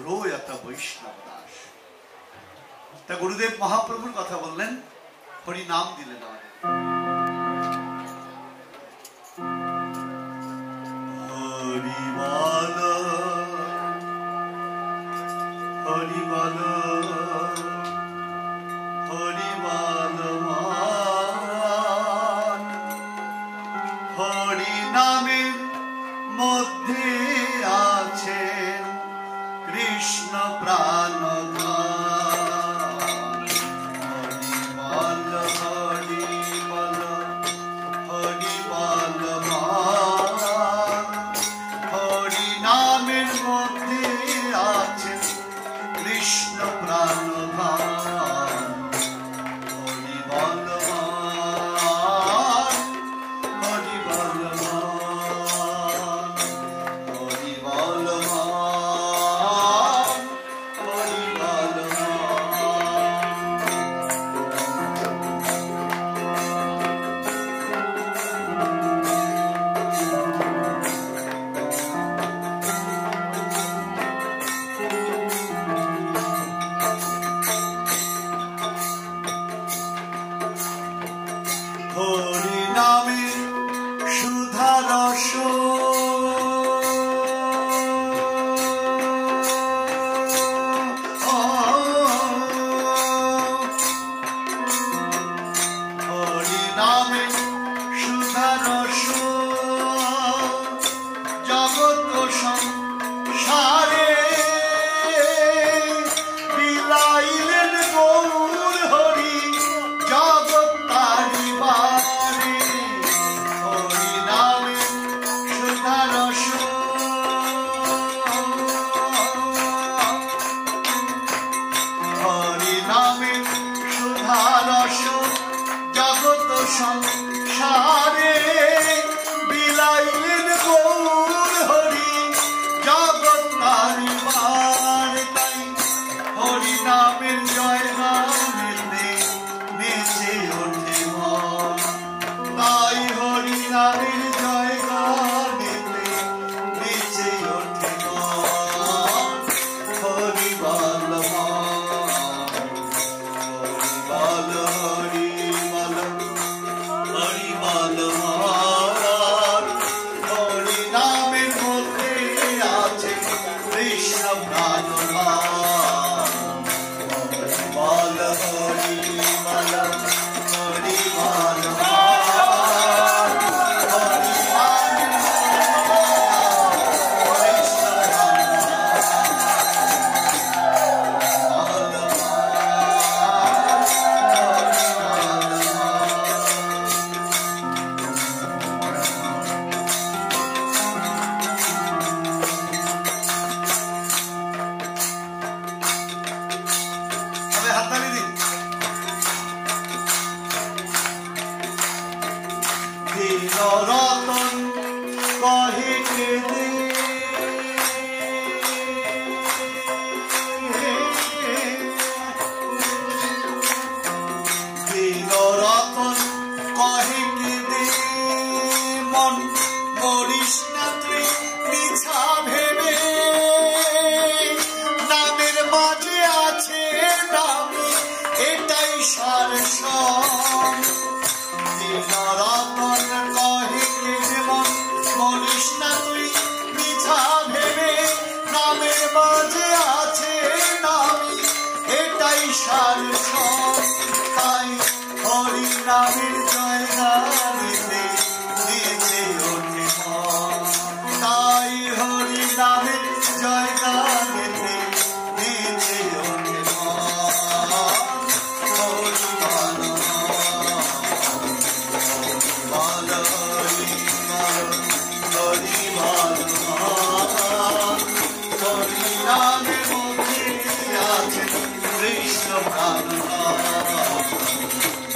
রোয়তা বৈষ্ণব দাস। তা গুরুদেব মহাপ্রভুর কথা বললেন, হরি নাম দিলেন আমাদের। হরি বল হরি বল হরি বল, হরি নামের মধ্যে আছেন কৃষ্ণ প্রাণধান। হরি বল হরি বল হরি বল, হরি নামের মধ্যে আছেন কৃষ্ণ প্রাণধান। হরি বল হরি বল হরি বল হরি বল। হরি নামে সুধা রস, হরি নামে সুধা রস জগৎ সংসারে বিলাইলেন গৌর হরি জগৎ তারিবারে। হরি নামে সুধা রস হরি নামে সুধা রস জগৎ সংসারে বিলাইলেন গৌর হরি জগৎ তারিবারে। তাই হরি নামের জয় গানেতে নেচে ওঠে মন, তাই হরি নামের জয় গানেতে নেচে ওঠে মন। হরি বল হরি বল হরি বল হরি বল, হরি নামের মধ্যে আছে কৃষ্ণ প্রাণধান। হরি বল হরি বল হরি বল হরি হাততালি দিন। দিন রতন কহে কেঁদে, দিন রতন কহে কেঁদে, মন মরিস না তুই মিছা ভেবে, নামের মাঝে আছে নামে এটাই সার সম। দিন রতন কহে কেঁদে, মন মরিস না তুই মিছা ভেবে, নামের মাঝে আছে নামে এটাই সার সম। তাই হরি নামের জয় গানেতে নেচে ওঠে মন, তাই হরি নামের জয় গানেতে নেচে ওঠে মন। হরি বল বল হরি বল হরি বল, হরি নামের মধ্যে আছে কৃষ্ণ প্রাণধান।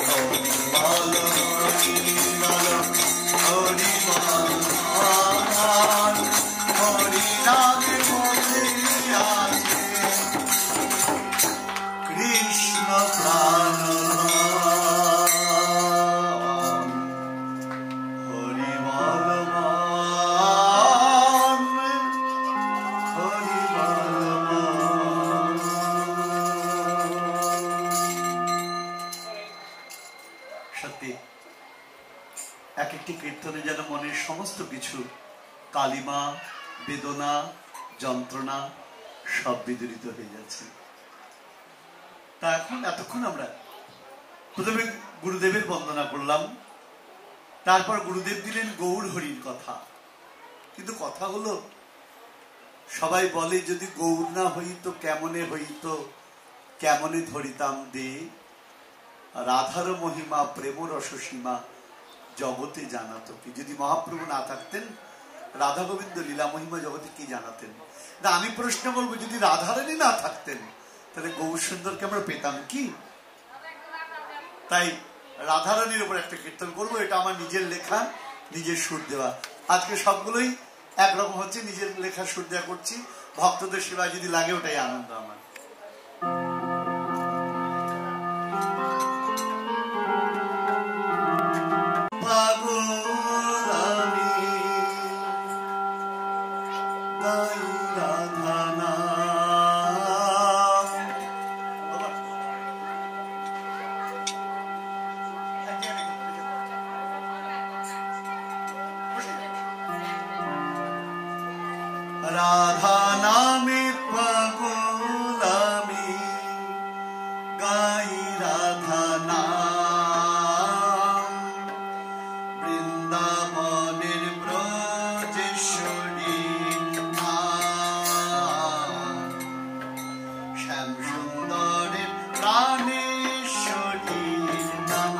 হরি বল হরি সত্যি এক একটি কীর্তনে যেন মনের সমস্ত কিছু কালিমা, বেদনা, যন্ত্রণা সব বিদরিত হয়ে যাচ্ছে। তা এখন এতক্ষণ আমরা প্রথমে গুরুদেবের বন্দনা করলাম, তারপর গুরুদেব দিলেন গৌর হরির কথা। কিন্তু কথা হলো, সবাই বলে যদি গৌর না হইত কেমনে হইত, কেমনে ধরিতাম দে, রাধার মহিমা প্রেম রসসীমা জগতে জানাতো কি। যদি মহাপ্রভু না থাকতেন, রাধা গোবিন্দ লীলা মহিমা জগতে কি জানাতেন? না, আমি প্রশ্ন বলবো, যদি রাধারানী না থাকতেন তাহলে গৌর সুন্দরকে আমরা পেতাম কি? তাই রাধারানীর উপর একটা কীর্তন করবো। এটা আমার নিজের লেখা, নিজের সুর দেওয়া। আজকে সবগুলোই একরকম হচ্ছে, নিজের লেখা সুর দেওয়া করছি। ভক্তদের সেবায় যদি লাগে ওটাই আনন্দ আমার। রাধা নামে পাগল আমি, গাই রাধা নাম, বৃন্দাবনের ব্রজেশ্বরী নাম, শ্যাম সুন্দরের প্রাণেশ্বরী নাম।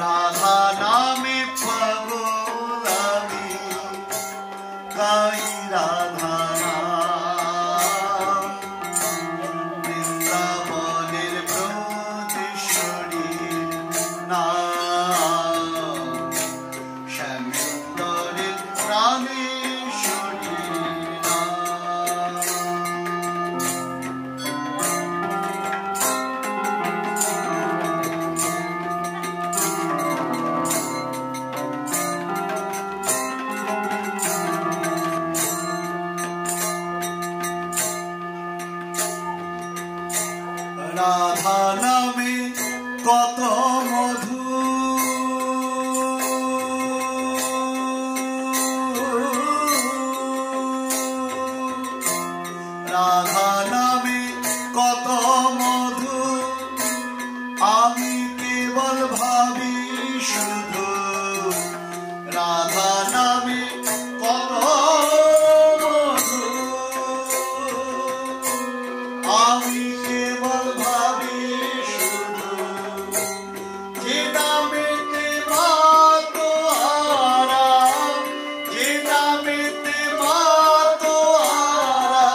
রাধা নামে পাগল আমি, গাই রাধা নাম, বৃন্দাবনের ব্রজেশ্বরী নাম, শ্যাম সুন্দরের প্রাণেশ্বরী নাম। রাধা নামে কত মধু, রাধা নামে কত মধু, আমি কেবল ভাবি শুধু। রাধা নামে কত মধু, আমি কেবল ভাবি শুধু। যে নামেতে মাতো হারা, যে নামেতে মাতো হারা,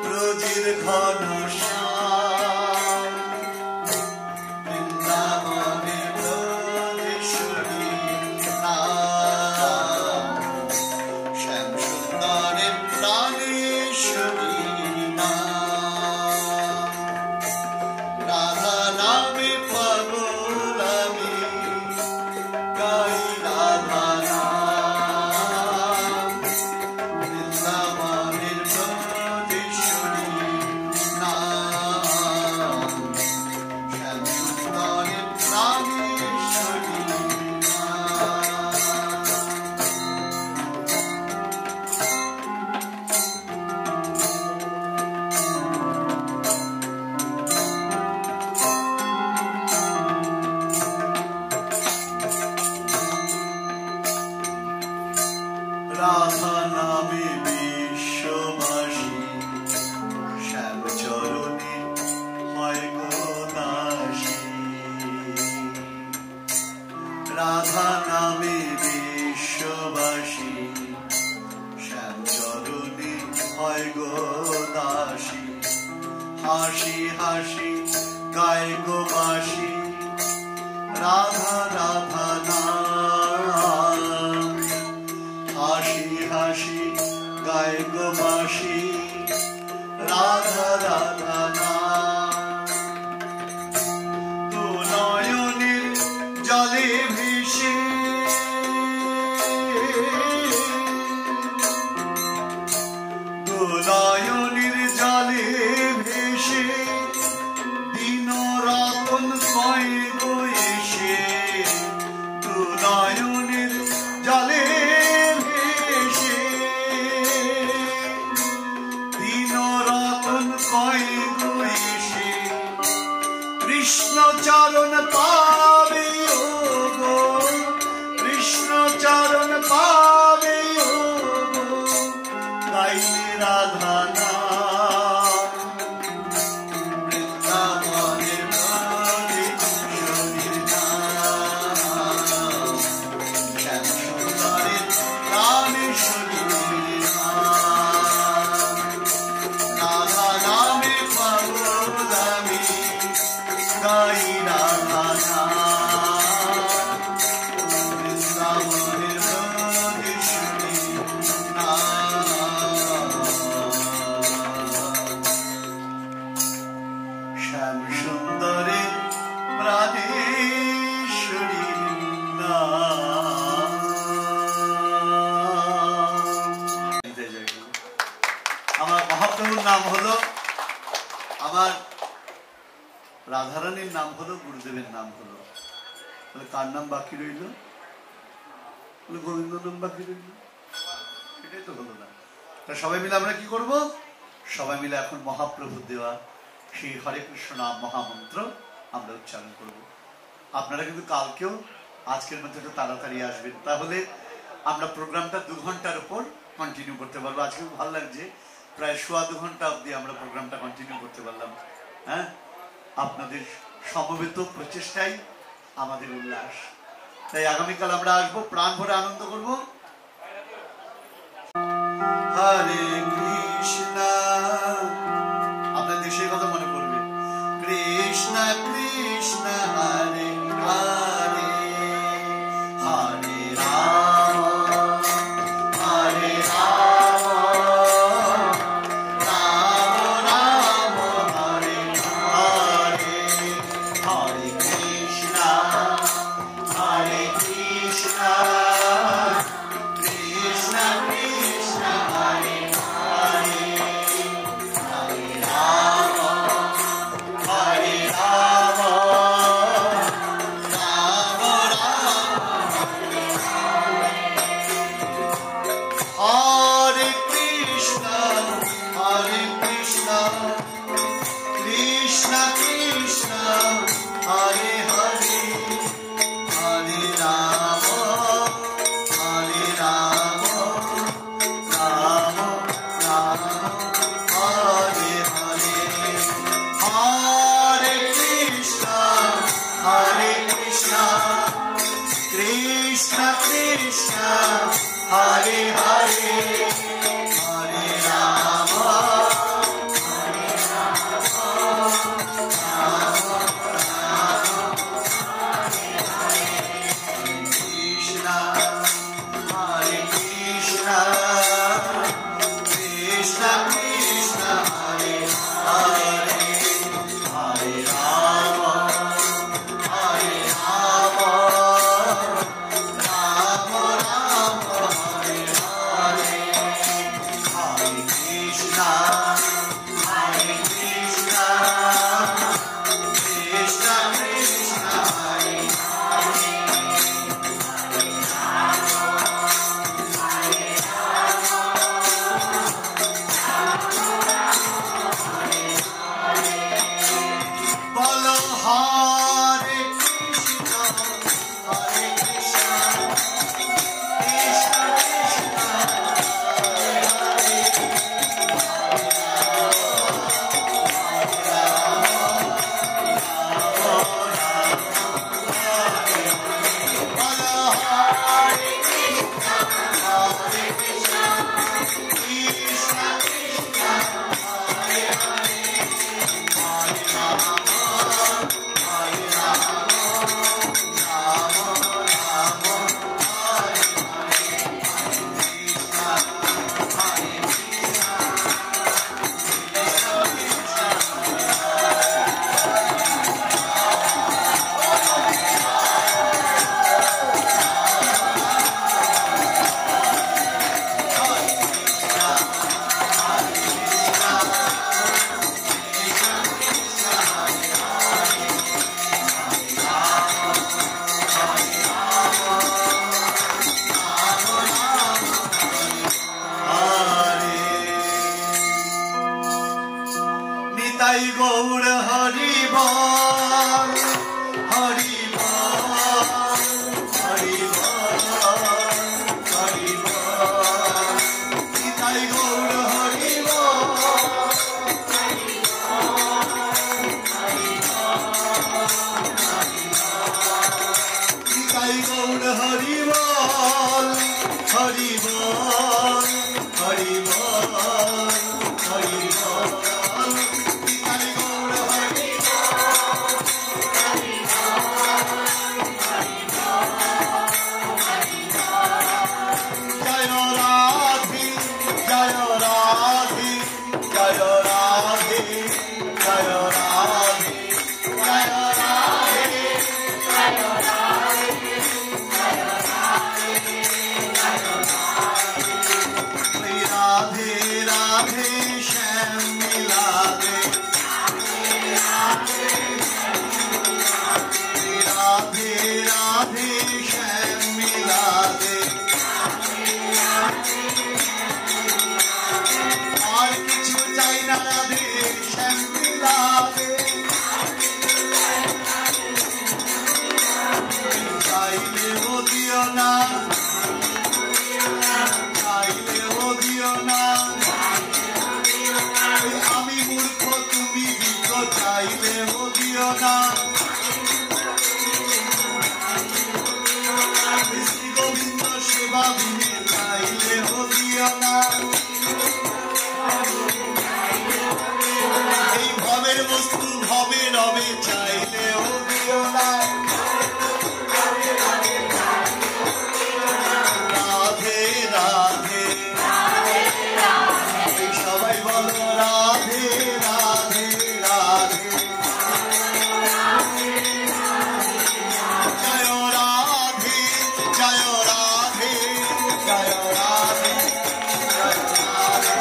ব্রজের ঘন শ্যাম, বৃন্দাবনের ব্রজেশ্বরী নাম, শ্যাম সুন্দরের প্রাণেশ্বরী নাম। রাধা নামে পাগল আমি, গাই রাধা নাম, বৃন্দাবনের ব্রজেশ্বরী নাম, শ্যাম সুন্দরের প্রাণেশ্বরী নাম। রাধা নামে বিশ্ববাসী, শ্যাম চরণে হয় গো দাসী। রাধা নামে বিশ্ববাসী, শ্যাম চরণে হয় গো দাসী। হাসি হাসি গায় গো বাসি, রাধা রাধা নাম, হাসি হাসি গায় গো বাসি, রাধা রাধা নাম। তো নয়নের জলে ভেসে, তো নয়নের জলে ভেসে, দিন রতন কয় গো এসে দু নয়নের জলে ভেসে, দিন রতন কয় গো এসে কৃষ্ণ চরণ পাবে ও গো, কৃষ্ণ চরণ পাবে ও গো, গাইলে রাধা নাম। বৃন্দাবনের ব্রজে শরীর নাম, শ্যাম সুন্দরের প্রাণে শরীর নাম। রাধা নামে পাগল আমি, গাই রাধা নাম। বৃন্দাবনের ব্রজে শরীর নাম, শ্যাম সুন্দরের প্রাণে শরীর নাম। আমার মহাপ্রভুর নাম হলো, আমার রাধারানীর নাম হলো, গুরুদেবের নাম হলো, তাহলে কার নাম বাকি রইল? গোবিন্দ নাম বাকি রইল, এটাই তো হলো না। তা সবাই মিলে আমরা কি করব? সবাই মিলে এখন মহাপ্রভুর দেওয়া সেই হরে কৃষ্ণ নাম মহামন্ত্র আমরা উচ্চারণ করব। আপনারা কিন্তু কালকেও আজকের মধ্যে একটু তাড়াতাড়ি আসবেন, তাহলে আমরা প্রোগ্রামটা 2 ঘন্টার উপর কন্টিনিউ করতে পারবো। আজকে খুব ভালো লাগছে, প্রায় 2.25 ঘন্টা অবধি আমরা প্রোগ্রামটা কন্টিনিউ করতে পারলাম। হ্যাঁ, আপনাদের সমবেত প্রচেষ্টাই আমাদের উল্লাস। তাই আগামীকাল আমরা আসবো, প্রাণ ভরে আনন্দ করব। হরে কৃষ্ণ, আপনার দেশের কথা মনে পড়বে, কৃষ্ণ কৃষ্ণ হরে হরে, হরে রাম হরে রাম, রাম রাম হরে হরে, হরে কৃষ্ণ হরে কৃষ্ণ, কৃষ্ণ কৃষ্ণ হরে হরে, হরে রাম হরে রাম, রাম রাম হরে হরে, কৃষ্ণ কৃষ্ণ কৃষ্ণ হরে হরে, হরে রাম রাম রাম হরে হরে, হরে কৃষ্ণ কৃষ্ণ কৃষ্ণ হরে হরে, হরে রাম কৃষ্ণ, হরে কৃষ্ণ কৃষ্ণ কৃষ্ণ হরে হরে, হরে রাম রাম রাম হরে হরে। হরি বল হরি বল হরি বল নিতাই গৌর হরি বল নিতাই গৌর হরি বল হরি বল হরি বল হরি বল নিতাই গৌর হরি জয় রাধে জয় রাধে জয় রাধে জয় রাধে জয় রাধে রাধে রাধে শ্যাম মিলাদে রাধে রাধে শ্যাম মিলাদে আর কিছু চাই না রাধে শ্যাম মিলাদে চাইলে ও দিও না চাইলে ও দিও না আমি মূর্খ তুমি বিজ্ঞ চাইলে ও দিও না শ্রী গোবিন্দ সেবা বিনে চাইলে ও দিও না এই ভবের বস্তু ভবে রবে চাইলে ও দিও না রাধে রাধে সবাই বলো রাধে রাধে রাধে জয় রাধে জয় রাধে জয় রাধে জয় রাধে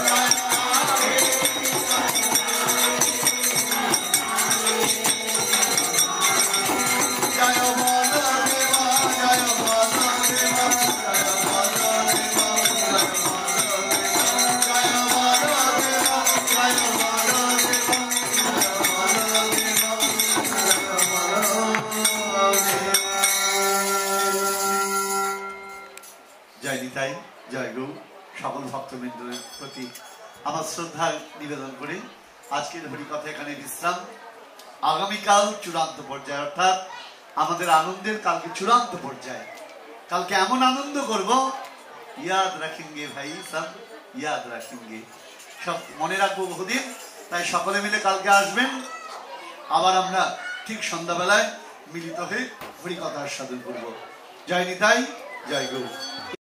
জয় রাধে জয় বল দেবা জয় বল দেবা জয় বল দেবা জয় বল দেবা জয় বল দেবা জয় নিতাই জয় গৌ সকল ভক্তবৃন্দের প্রতি আমার শ্রদ্ধা নিবেদন করে আজকের হরিকথা এখানে বিশ্রাম। আগামীকাল চূড়ান্ত পর্যায়ে অর্থাৎ আমাদের আনন্দের কালকে চূড়ান্ত পর্যায়ে কালকে এমন আনন্দ করব ইয়াদ রাখেঙ্গে ভাই সব ইয়াদ রাখেঙ্গে সব মনে রাখবো বহুদিন। তাই সকলে মিলে কালকে আসবেন আবার আমরা ঠিক সন্ধ্যাবেলায় মিলিত হয়ে হরিকথার সাধন করব। জয় নিতাই জয় গৌ।